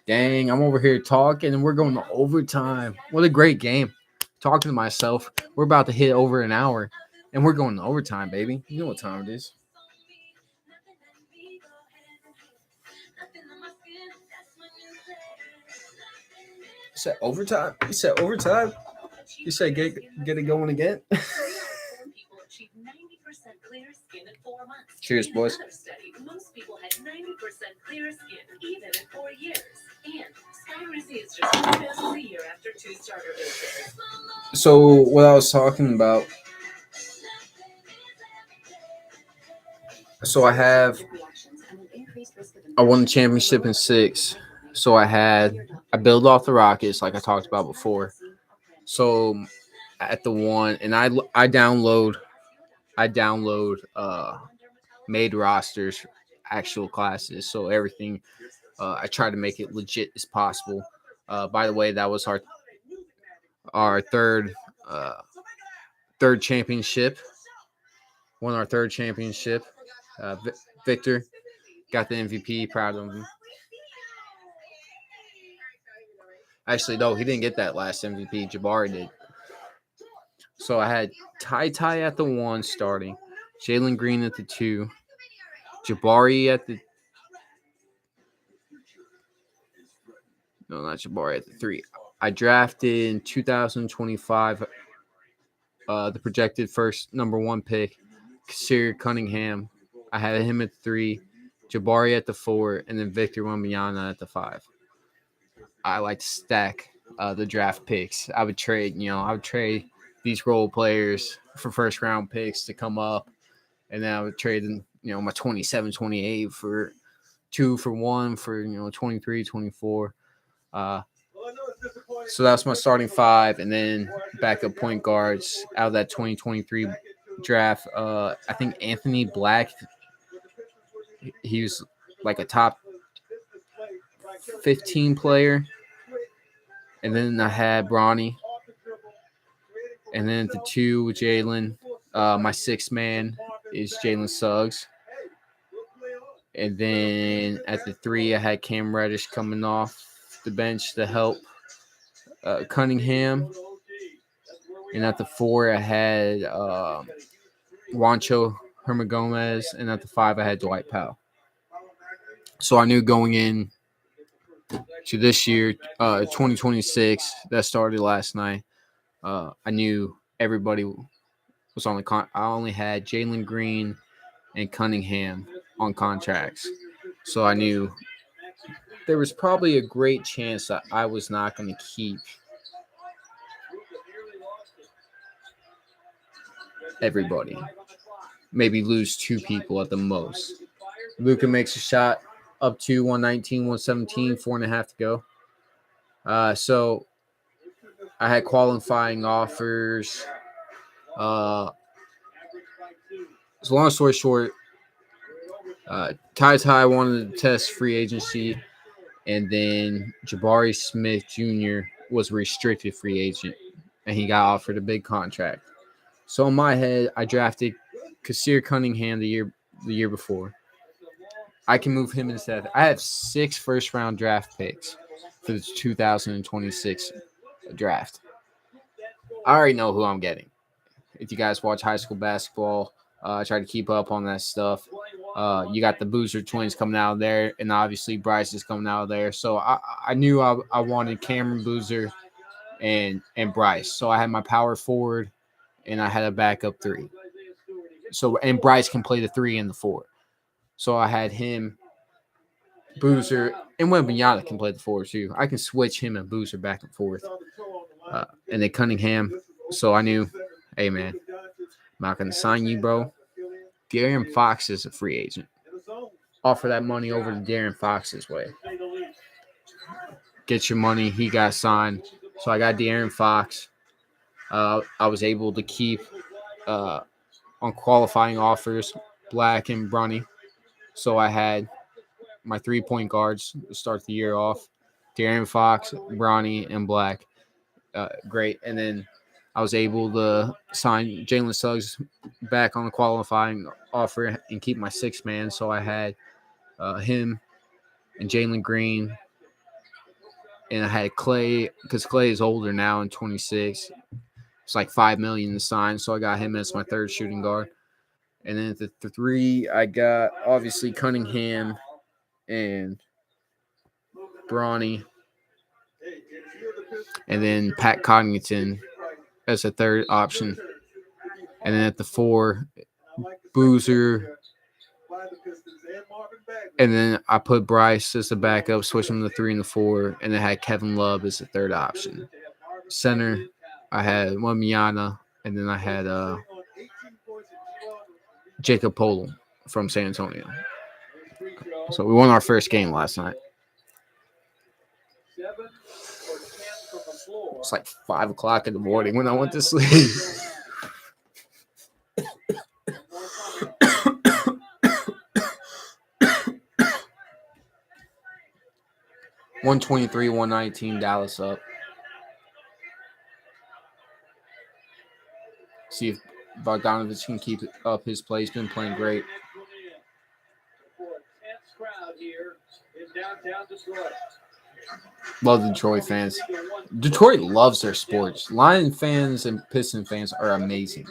Dang, I'm over here talking, and we're going to overtime. What a great game. Talking to myself. We're about to hit over an hour, and we're going to overtime, baby. You know what time it is. You said overtime? You said get it going again? Cheers, boys. Another study, most people had 90% clearer skin even in 4 years. And Sky recedes just 2 doses a year after 2 starter doses. So what I was talking about. So I won the championship in 6. So I build off the Rockets like I talked about before. So at the 1, and I download made rosters, actual classes. So everything I try to make it legit as possible. By the way, that was our third championship. Won our third championship. Victor got the MVP. Proud of him. Actually, no, he didn't get that last MVP. Jabari did. So I had Ty at the 1 starting, Jalen Green at the 2, Jabari at the no, not Jabari at the 3. I drafted in 2025 the projected first number 1 pick, Kasir Cunningham. I had him at 3, Jabari at the 4, and then Victor Wembanyama at the 5. I like to stack the draft picks. I would trade these role players for first round picks to come up, and then I would trade them, my 27, 28 for 2 for 1 for 23, 24. So that's my starting 5, and then backup point guards out of that 2023 draft. I think Anthony Black, he was like a top 15 player. And then I had Bronny. And then at the 2 with Jalen, my 6th man is Jalen Suggs. And then at the 3, I had Cam Reddish coming off the bench to help Cunningham. And at the 4, I had Juancho Hermagomez. And at the 5, I had Dwight Powell. So I knew going in to this year, 2026, that started last night, I knew everybody was on the I only had Jalen Green and Cunningham on contracts. So I knew there was probably a great chance that I was not going to keep everybody. Maybe lose 2 people at the most. Luka makes a shot up to 119, 117, 4.5 to go. So I had qualifying offers. So long story short, Ty wanted to test free agency, and then Jabari Smith Jr. was a restricted free agent, and he got offered a big contract. So in my head, I drafted Kasir Cunningham the year before. I can move him instead. I have 6 first-round draft picks for the 2026 draft. I already know who I'm getting. If you guys watch high school basketball, I try to keep up on that stuff. You got the Boozer twins coming out of there, and obviously Bryce is coming out of there. So I knew I wanted Cameron Boozer and Bryce. So I had my power forward, and I had a backup 3. So and Bryce can play the 3 and the 4. So I had him, Boozer, and Wembanyama can play the 4 too. I can switch him and Boozer back and forth. And then Cunningham. So I knew, hey man, I'm not going to sign you, bro. De'Aaron Fox is a free agent. Offer that money over to De'Aaron Fox's way. Get your money. He got signed. So I got De'Aaron Fox. I was able to keep on qualifying offers Black and Bronny. So I had my 3 point guards to start the year off. De'Aaron Fox, Bronny, and Black. Great. And then I was able to sign Jalen Suggs back on a qualifying offer and keep my 6th man. So I had him and Jalen Green. And I had Clay, because Clay is older now in 26. It's like $5 million to sign. So I got him as my 3rd shooting guard. And then at the 3, I got obviously Cunningham and Bronny. And then Pat Connaughton as a 3rd option. And then at the 4, Boozer, by the Pistons and Marvin Bagley. and then I put Bryce as a backup, switched him to 3 and the 4, and then had Kevin Love as the third option. Center, I had Wemiana, and then I had Jacob Poeltl from San Antonio. So we won our first game last night. It's like 5 o'clock in the morning when I went to sleep. 123, 119, Dallas up. See if Bogdanovich can keep up his play. He's been playing great. Love the Detroit fans. Detroit loves their sports. Lion fans and Piston fans are amazing.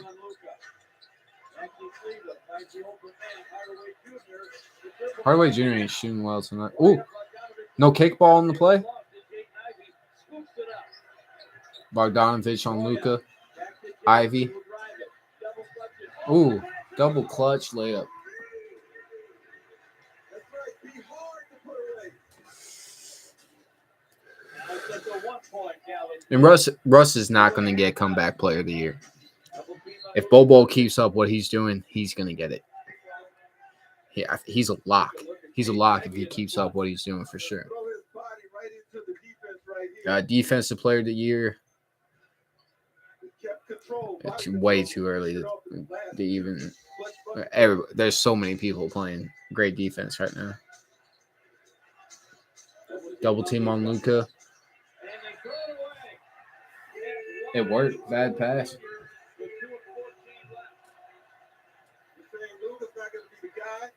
Hardaway Jr. ain't shooting well tonight. Ooh, no kickball in the play. Bogdanovich on Luka. Ivy. Ooh, double clutch layup. And Russ is not going to get comeback player of the year. If Bobo keeps up what he's doing, he's going to get it. Yeah, he's a lock. He's a lock if he keeps up what he's doing for sure. Defensive player of the year. It's way too early to even. There's so many people playing great defense right now. Double team on Luka. It worked. Bad pass. Luka's not going to be the guy.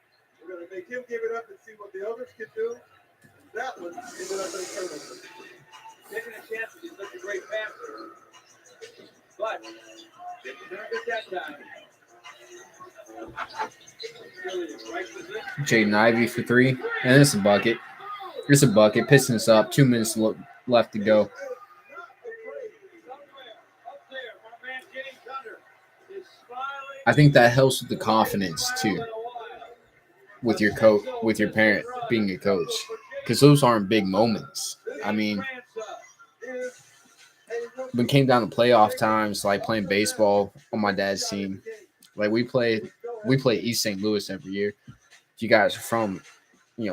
We're going to make him give it up and see what the others can do. That one ended up in a turnover. Taking a chance with such a great passer. But they did not get that time. Jaden Ivey for 3. And it's a bucket. It's a bucket. Pistons up. 2 minutes left to go. I think that helps with the confidence too. With your coach, with your parent being a coach, because those aren't big moments. I mean, when it came down to playoff times, like playing baseball on my dad's team, like we play East St. Louis every year. You guys are from,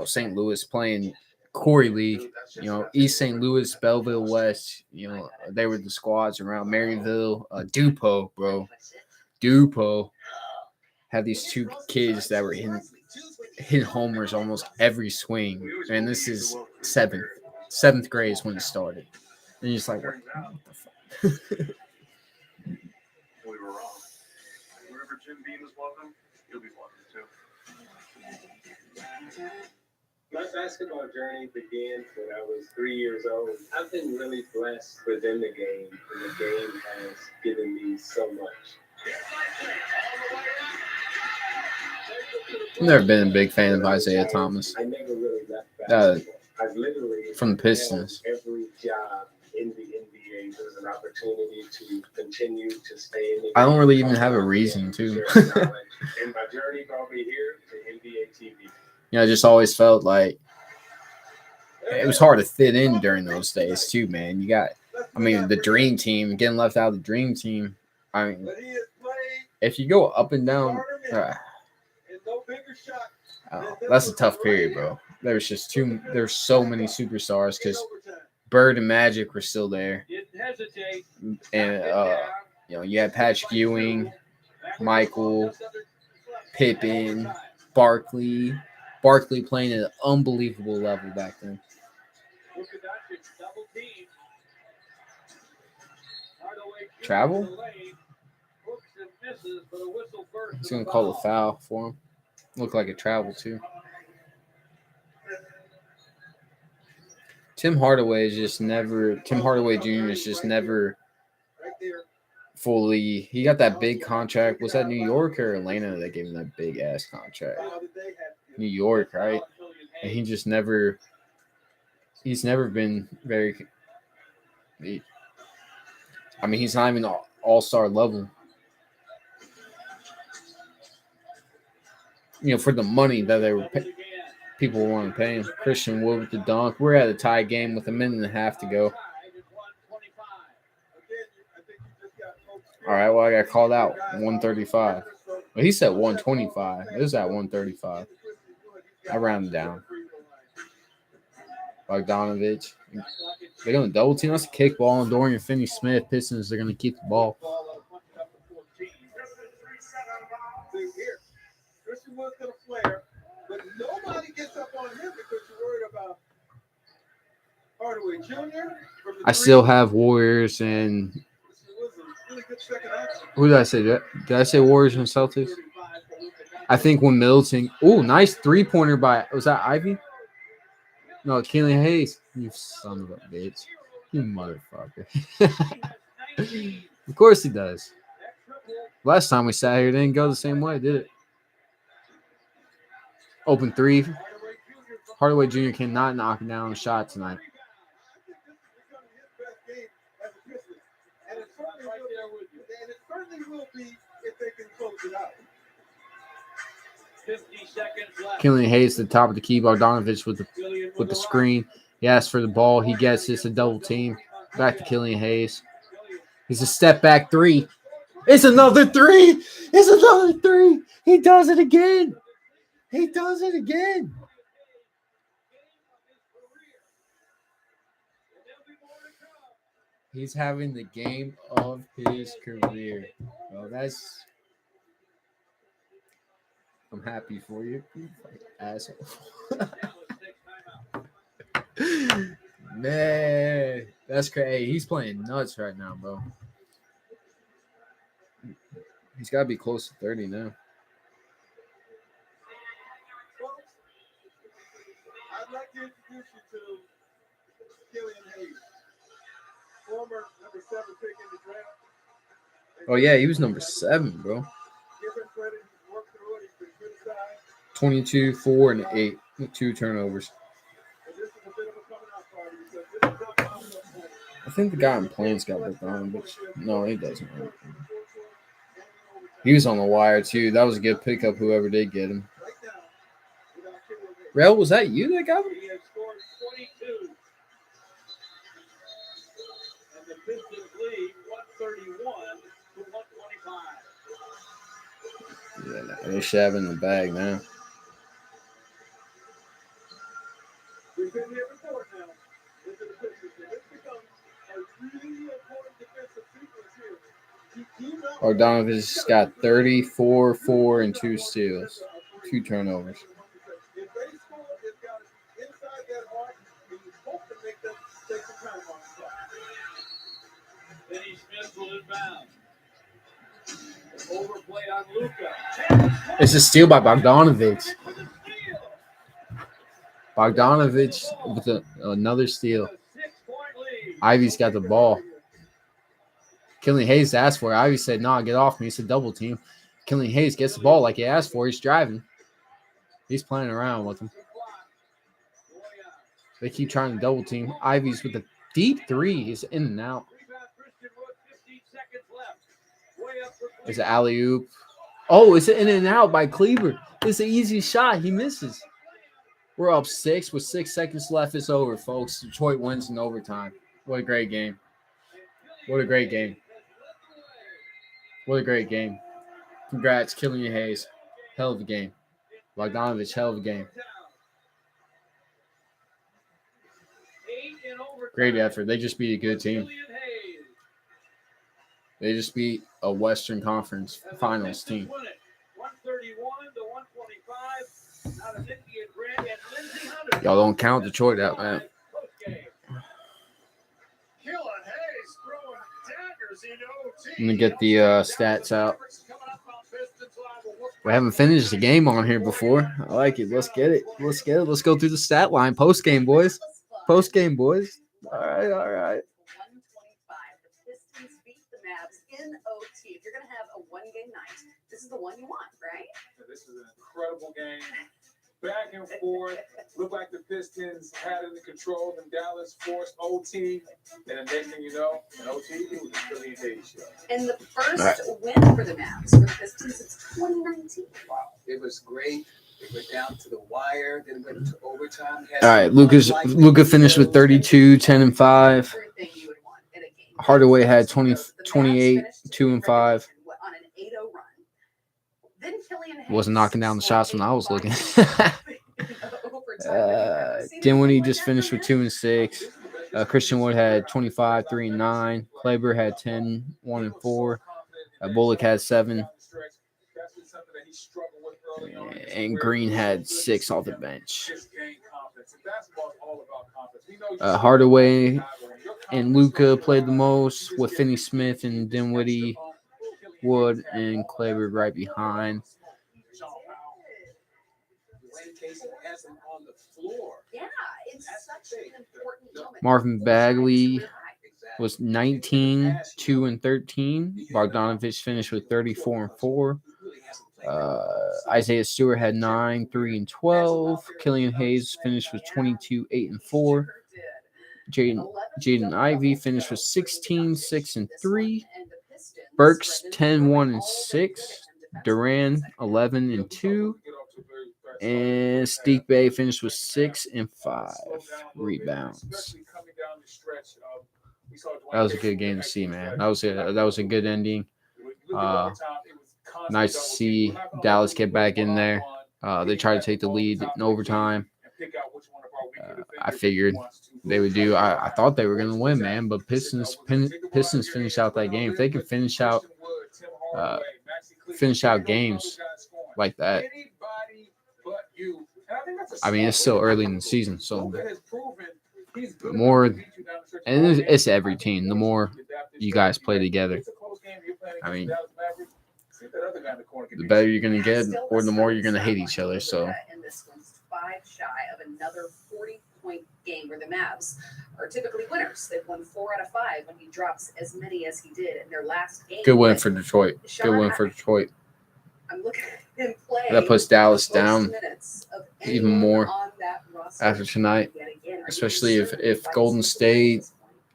St. Louis playing Corey League, East St. Louis, Belleville West, they were the squads around Maryville, Dupo, bro. Dupo had these 2 kids that were hitting homers almost every swing. And this is 7th grade is when it started. And you're just like, what the fuck? We were wrong. Wherever Jim Beam is welcome, you'll be welcome too. My basketball journey began when I was 3 years old. I've been really blessed within the game, and the game has given me so much. I've never been a big fan of Isaiah Thomas. I never really left basketball. I've literally from the Pistons. Every job in the NBA, there's an opportunity to continue to stay in the game. I don't really even have a reason to. And my journey brought me here to NBA TV. I just always felt like it was hard to fit in during those days too, man. The dream team, getting left out of the dream team. I mean, if you go up and down, that's a tough period, bro. There's so many superstars because Bird and Magic were still there, and you had Patrick Ewing, Michael, Pippen, Barkley playing at an unbelievable level back then. Travel? He's going to call a foul for him. Looked like a travel, too. Tim Hardaway Jr. is just never fully. He got that big contract. Was that New York or Atlanta that gave him that big ass contract? New York, right? And he just never. He's never been very. He's not even all-star level. for the money that people want to pay him. Christian Wood with the dunk. We're at a tie game with a minute and a half to go. All right, well, I got called out. 135. Well, he said 125. It was at 135. I rounded down. Bogdanovich. They're going to double team us, kick ball, and Dorian Finney-Smith. Pistons are going to keep the ball. Christian Wood's going to flare, but nobody gets up on him because you're worried about Hardaway Jr. I still have Warriors and who did I say? Did I say Warriors and Celtics? I think when Middleton. Oh, nice 3-pointer by. Was that Ivy? No, Killian Hayes. You son of a bitch. You motherfucker. Of course he does. Last time we sat here, it didn't go the same way, did it? Open 3. Hardaway Jr. cannot knock down a shot tonight. And it certainly will be if they can close it out. 50 seconds left. Killian Hayes to the top of the key. Bogdanovich with the screen. He asks for the ball. He gets it. It's a double team. Back to Killian Hayes. He's a step back 3. It's another 3. It's another 3. He does it again. He does it again. He's having the game of his career. Well, I'm happy for you, you fucking asshole. Man, that's crazy. He's playing nuts right now, bro. He's got to be close to 30 now. I'd like to introduce you to Killian Hayes, former number 7 pick in the draft. Oh, yeah, he was number 7, bro. Give him credit. He's worked through it. He's been criticized. 22, 4, and 8 with 2 turnovers. And this is a bit of a coming out party because this is not possible. I think the guy in Plains got booked on, but no, he doesn't. He was on the wire, too. That was a good pickup, whoever did get him. Right now, without Killian Hayes, Rel, was that you that got him? He has scored 22. And the Pistons lead 131 to 125. Yeah, they should have in the bag now. we've been here before now. This is the Pistons. And this becomes a really important defensive sequence here. You do not Bogdanovich's got 34, 4, and 2 steals. 2 turnovers. If they score, it's got it inside that arc, and you hope to make them take some time on the clock. Finney Smith will inbound. Overplay on Luka. It's a steal by Bogdanovich. Bogdanovich with another steal. 6-point lead. Ivy's got the ball. Killian Hayes asked for it. Ivy said, "No, get off me." It's a double team. Killian Hayes gets the ball like he asked for. He's driving. He's playing around with him. They keep trying to double team. Ivy's with a deep 3. He's in and out. Rebound Christian Wood, 15 seconds left. Way up for It's an alley-oop. Oh, it's an in and out by Kleber. It's an easy shot. He misses. We're up 6 with 6 seconds left. It's over, folks. Detroit wins in overtime. What a great game. What a great game. What a great game. Congrats, Killian Hayes. Hell of a game. Bogdanovich, hell of a game. 8 in overtime. Great effort. They just beat a good team. Killian Hayes. They just beat a Western Conference Finals team. Win it. 131 to 125. Out of Nicky and Grant and Lindsey Hunter. Y'all don't count Detroit out, man. Postgame. Killian Hayes throwing daggers in OT. I'm going to get the stats out. We haven't finished the game on here before. I like it. Let's get it. Let's get it. Let's go through the stat line. Post game, boys. Post game, boys. All right, all right. 125. The Pistons beat the Mavs in OT. If you're going to have a one-game night, this is the one you want, right? This is an incredible game. Back and forth. Looked like the Pistons had it in control, and Dallas forced OT. And the next thing you know, in OT, it was a Killian Hayes show. And the first win for the Mavs for the Pistons since 2019. Wow. It was great. It went down to the wire, then went to overtime. All right, Luka finished with 32, 10 and 5. Everything you would want in a game. Hardaway had 20, 28, 2 and 5. On an 8-0 run. Then Killian Hayes Wasn't knocking down the shots when I was looking. Overtime. Dinwiddie just finished with 2 and 6. Christian Wood had 25, 3 and 9. Kleber had 10, 1 and 4. Bullock had 7. And Green had 6 off the bench. Hardaway and Luka played the most, with Finney-Smith and Dinwiddie, Wood, and Kleber right behind. Yeah, it's such an important moment. Marvin Bagley was 19, 2 and 13. Bogdanovich finished with 34 and 4. Isaiah Stewart had 9, 3 and 12. Killian Hayes finished with 22, 8 and 4. Jaden Ivey finished with 16, 6 and 3. Burks 10, 1 and 6. Duran 11 and 2. And Stipe finished with 6 and 5 rebounds. That was a good game to see, man. That was a good ending. Nice to see Dallas get back in there. They tried to take the lead in overtime. I figured they would do. I thought they were going to win, man. But Pistons finished out that game. If they can finish out games like that, I mean, it's still early in the season, so the more, and it's every team. The more you guys play together, I mean, the better you're going to get, or the more you're going to hate each other. So. And this one's 5 shy of another 40-point game where the Mavs are typically winners. They've won 4 out of 5 when he drops as many as he did in their last game. Good win for Detroit. Good win for Detroit. I'm looking at him play. That puts Dallas down even more after tonight, especially if Golden State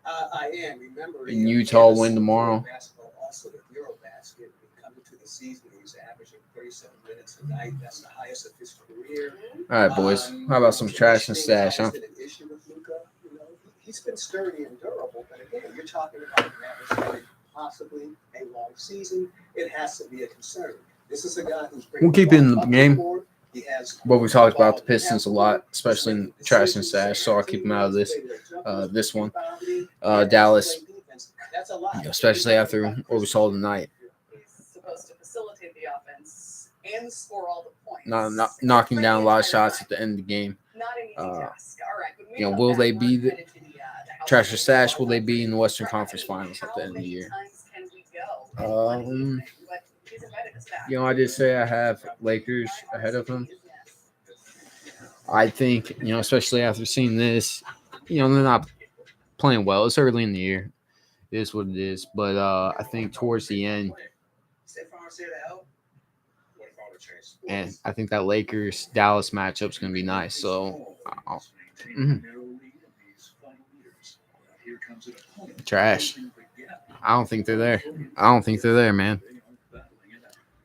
and Utah win tomorrow. All right, boys. How about some trash and stash, huh? He's been sturdy and durable, but again, you're talking about possibly a long season. It has to be a concern. This is a guy who's we'll keep it in the game, but we talked about the Pistons a lot, especially in trash and stash, so I'll keep them out of this one. Dallas, especially after what we saw tonight. Supposed to facilitate the offense and score all the points. Not knocking down a lot of shots at the end of the game. Not an easy task. All right, will they be the trash or stash? Will they be in the Western Conference Finals at the end of the year? I did say I have Lakers ahead of them. I think, especially after seeing this, they're not playing well. It's early in the year. It is what it is. But I think towards the end, and I think that Lakers-Dallas matchup is going to be nice. So, trash. I don't think they're there. Man.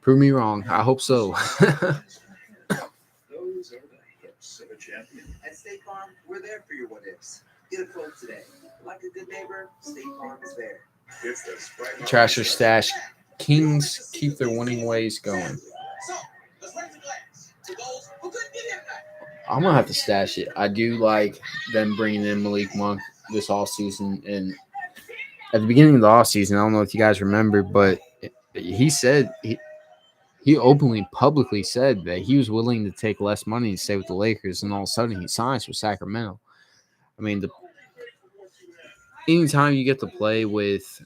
Prove me wrong. I hope so. Those are the hips of a champion. At State Farm, we're there for your what ifs. Get a quote today. Like a good neighbor, State Farm is there. It's the Sprite Trash or stash. Kings keep their winning ways going. I'm gonna have to stash it. I do like them bringing in Malik Monk this offseason, and at the beginning of the offseason, I don't know if you guys remember, but he said he openly, publicly said that he was willing to take less money to stay with the Lakers, and all of a sudden he signs with Sacramento. I mean, anytime you get to play with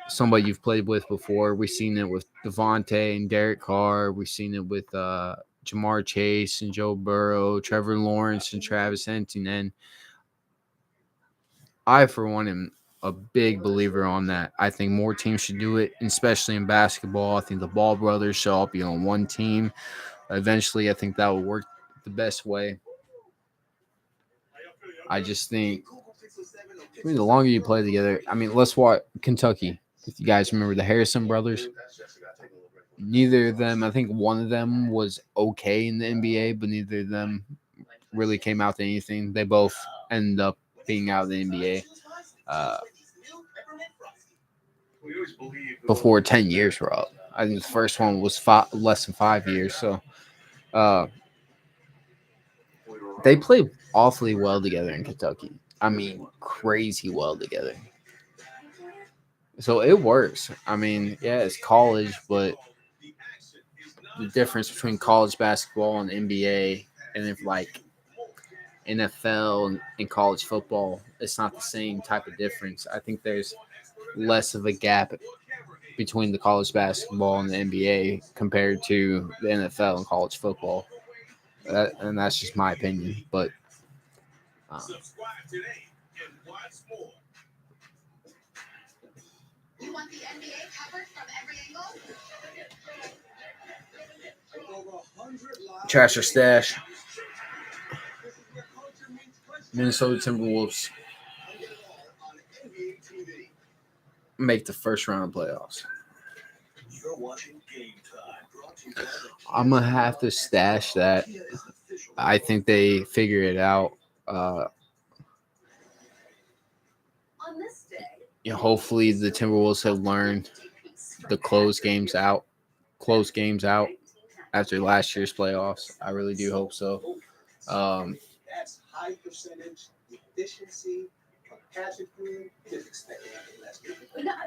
somebody you've played with before, we've seen it with Devontae and Derek Carr. We've seen it with Jamar Chase and Joe Burrow, Trevor Lawrence and Travis Etienne. I, for one, am a big believer on that. I think more teams should do it, especially in basketball. I think the Ball brothers should all be on one team. Eventually, I think that will work the best way. I just think, the longer you play together, let's watch Kentucky. If you guys remember the Harrison brothers, neither of them, I think one of them was okay in the NBA, but neither of them really came out to anything. They both ended up being out of the NBA before 10 years were up. I think the first one was less than 5 years. So they play awfully well together in Kentucky. I mean, crazy well together. So it works. I mean, yeah, it's college, but the difference between college basketball and NBA and if like NFL and college football, it's not the same type of difference. I think there's less of a gap between the college basketball and the NBA compared to the NFL and college football. And that's just my opinion. But You want the NBA covered from every angle? trash or stash, Minnesota Timberwolves make the first round of playoffs. I'm gonna have to stash that. I think they figure it out. Hopefully the Timberwolves have learned the close games out after last year's playoffs. I really do hope so. That's high percentage efficiency.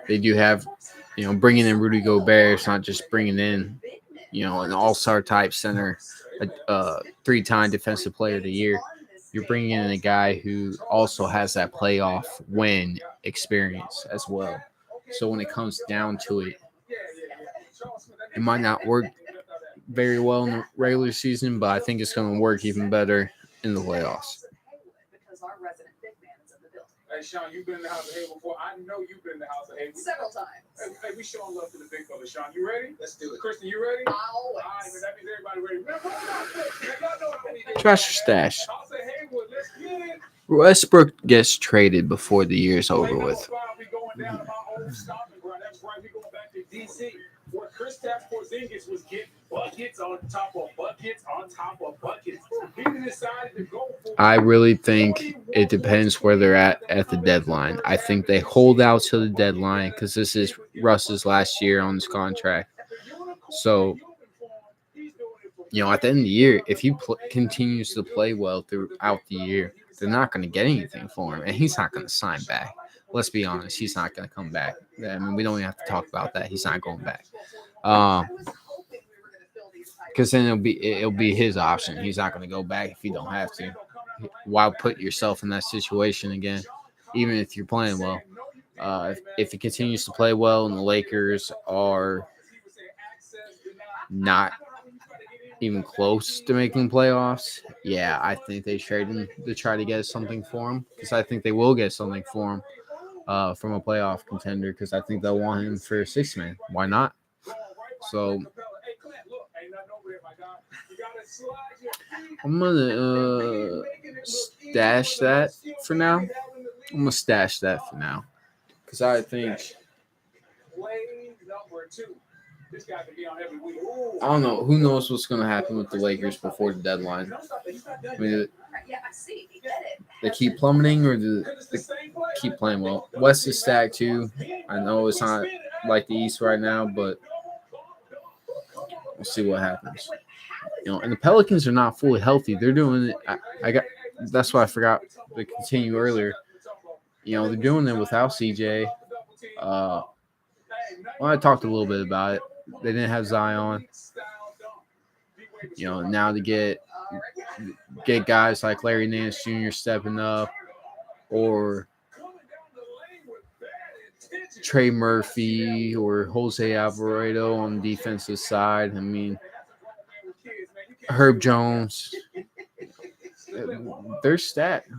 They do have, bringing in Rudy Gobert. It's not just bringing in, an all-star type center, a 3-time defensive player of the year. You're bringing in a guy who also has that playoff win experience as well. So when it comes down to it, it might not work very well in the regular season, but I think it's going to work even better in the playoffs. Hey, Sean, you've been in the house of Hay before. I know you've been in the house of Hay Several times. Hey, we showing love to the big fella. Sean, you ready? Let's do it. Kristen, you ready? Always. All right, man, that means everybody ready. Y'all know what I need. Trash or stash? House of Haywood, let's get it. Westbrook gets traded before the year's over with. We going down to my old stomping ground. That's right. We going back to DC, where Kristaps Porzingis was getting buckets on top of buckets on top of buckets. He decided to go for. I really think it depends where they're at the deadline. I think they hold out till the deadline because this is Russ's last year on his contract. So, at the end of the year, if he continues to play well throughout the year, they're not going to get anything for him, and he's not going to sign back. Let's be honest, he's not going to come back. I mean, we don't even have to talk about that. He's not going back. Because then it'll be his option. He's not going to go back if you don't have to. Why put yourself in that situation again, even if you're playing well? If he continues to play well and the Lakers are not even close to making playoffs, yeah, I think they trade him to try to get something for him because I think they will get something for him from a playoff contender because I think they'll want him for a 6-man. Why not? So I'm going to stash that for now. I'm going to stash that for now because I think I don't know. Who knows what's going to happen with the Lakers before the deadline? I mean, they keep plummeting or do they keep playing well? West is stacked too. I know it's not like the East right now, but we'll see what happens. And the Pelicans are not fully healthy. They're doing it. That's why I forgot to continue earlier. They're doing it without CJ. I talked a little bit about it. They didn't have Zion. Now to get guys like Larry Nance Jr. stepping up, or Trey Murphy or Jose Alvarado on the defensive side. I mean, Herb Jones. They're stacked.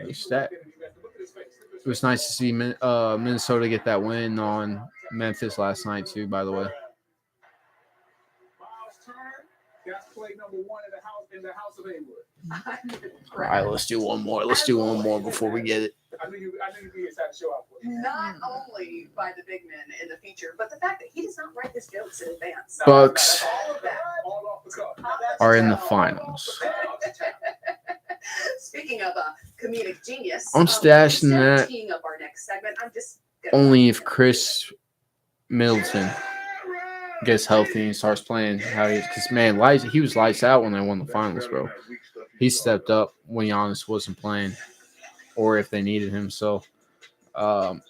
It was nice to see Minnesota get that win on Memphis last night too, by the way. That's play number one in the house of Haywood. All right, let's do one more. Let's do one more before we get it. I knew you'd be excited to show up. Not only by the big men in the feature, but the fact that he does not write his jokes in advance. Bucks All of that, all off the cuff. are in the finals. Speaking of comedic genius, I'm stashing instead of that teeing up our next segment, I'm just gonna only if Chris Middleton gets healthy and starts playing how he is. Because, man, he was lights out when they won the finals, bro. He stepped up when Giannis wasn't playing or if they needed him. So, I'm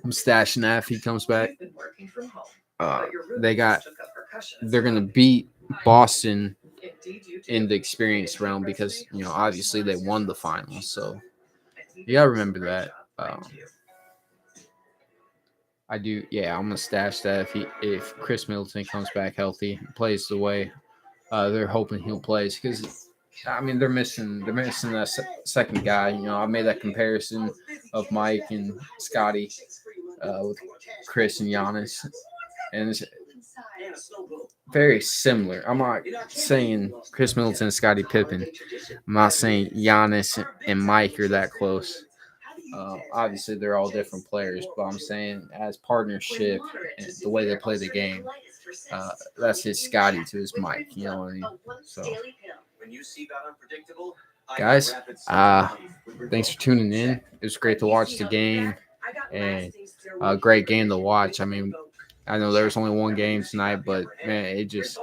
stashing that if he comes back. You've been working from home, but your They're roommates took up percussion as going to well. beat Boston Indeed, you do. in the experience realm because, obviously they won the finals. So, you got to remember that. I do, yeah. I'm gonna stash that if Chris Middleton comes back healthy, and plays the way they're hoping he'll play. Because they're missing that second guy. I made that comparison of Mike and Scotty with Chris and Giannis, and it's very similar. I'm not saying Chris Middleton and Scottie Pippen. I'm not saying Giannis and Mike are that close. Obviously, they're all different players, but I'm saying as partnership and the way they play the game, that's his Scotty to his Mike. You know what I mean? So, guys, thanks for tuning in. It was great to watch the game, and a great game to watch. I know there was only one game tonight, but man, it just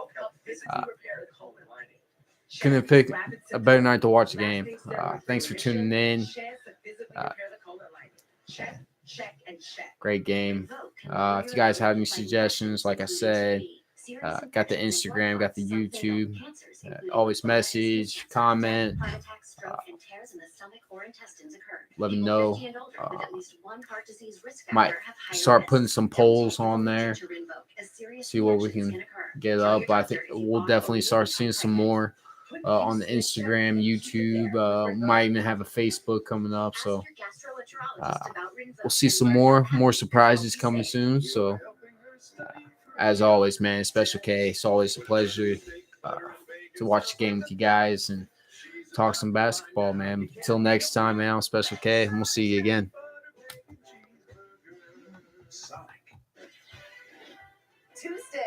couldn't pick a better night to watch a game. Thanks for tuning in. Great game. If you guys have any suggestions, like I said, got the Instagram, got the YouTube. Always message, comment. Let me know. Might start putting some polls on there. See what we can get up. But I think we'll definitely start seeing some more on the Instagram, YouTube. Might even have a Facebook coming up. So we'll see some more surprises coming soon. So as always, man, Special K, it's always a pleasure to watch the game with you guys and talk some basketball, man. Until next time, man, I'm Special K, and we'll see you again. Tuesday.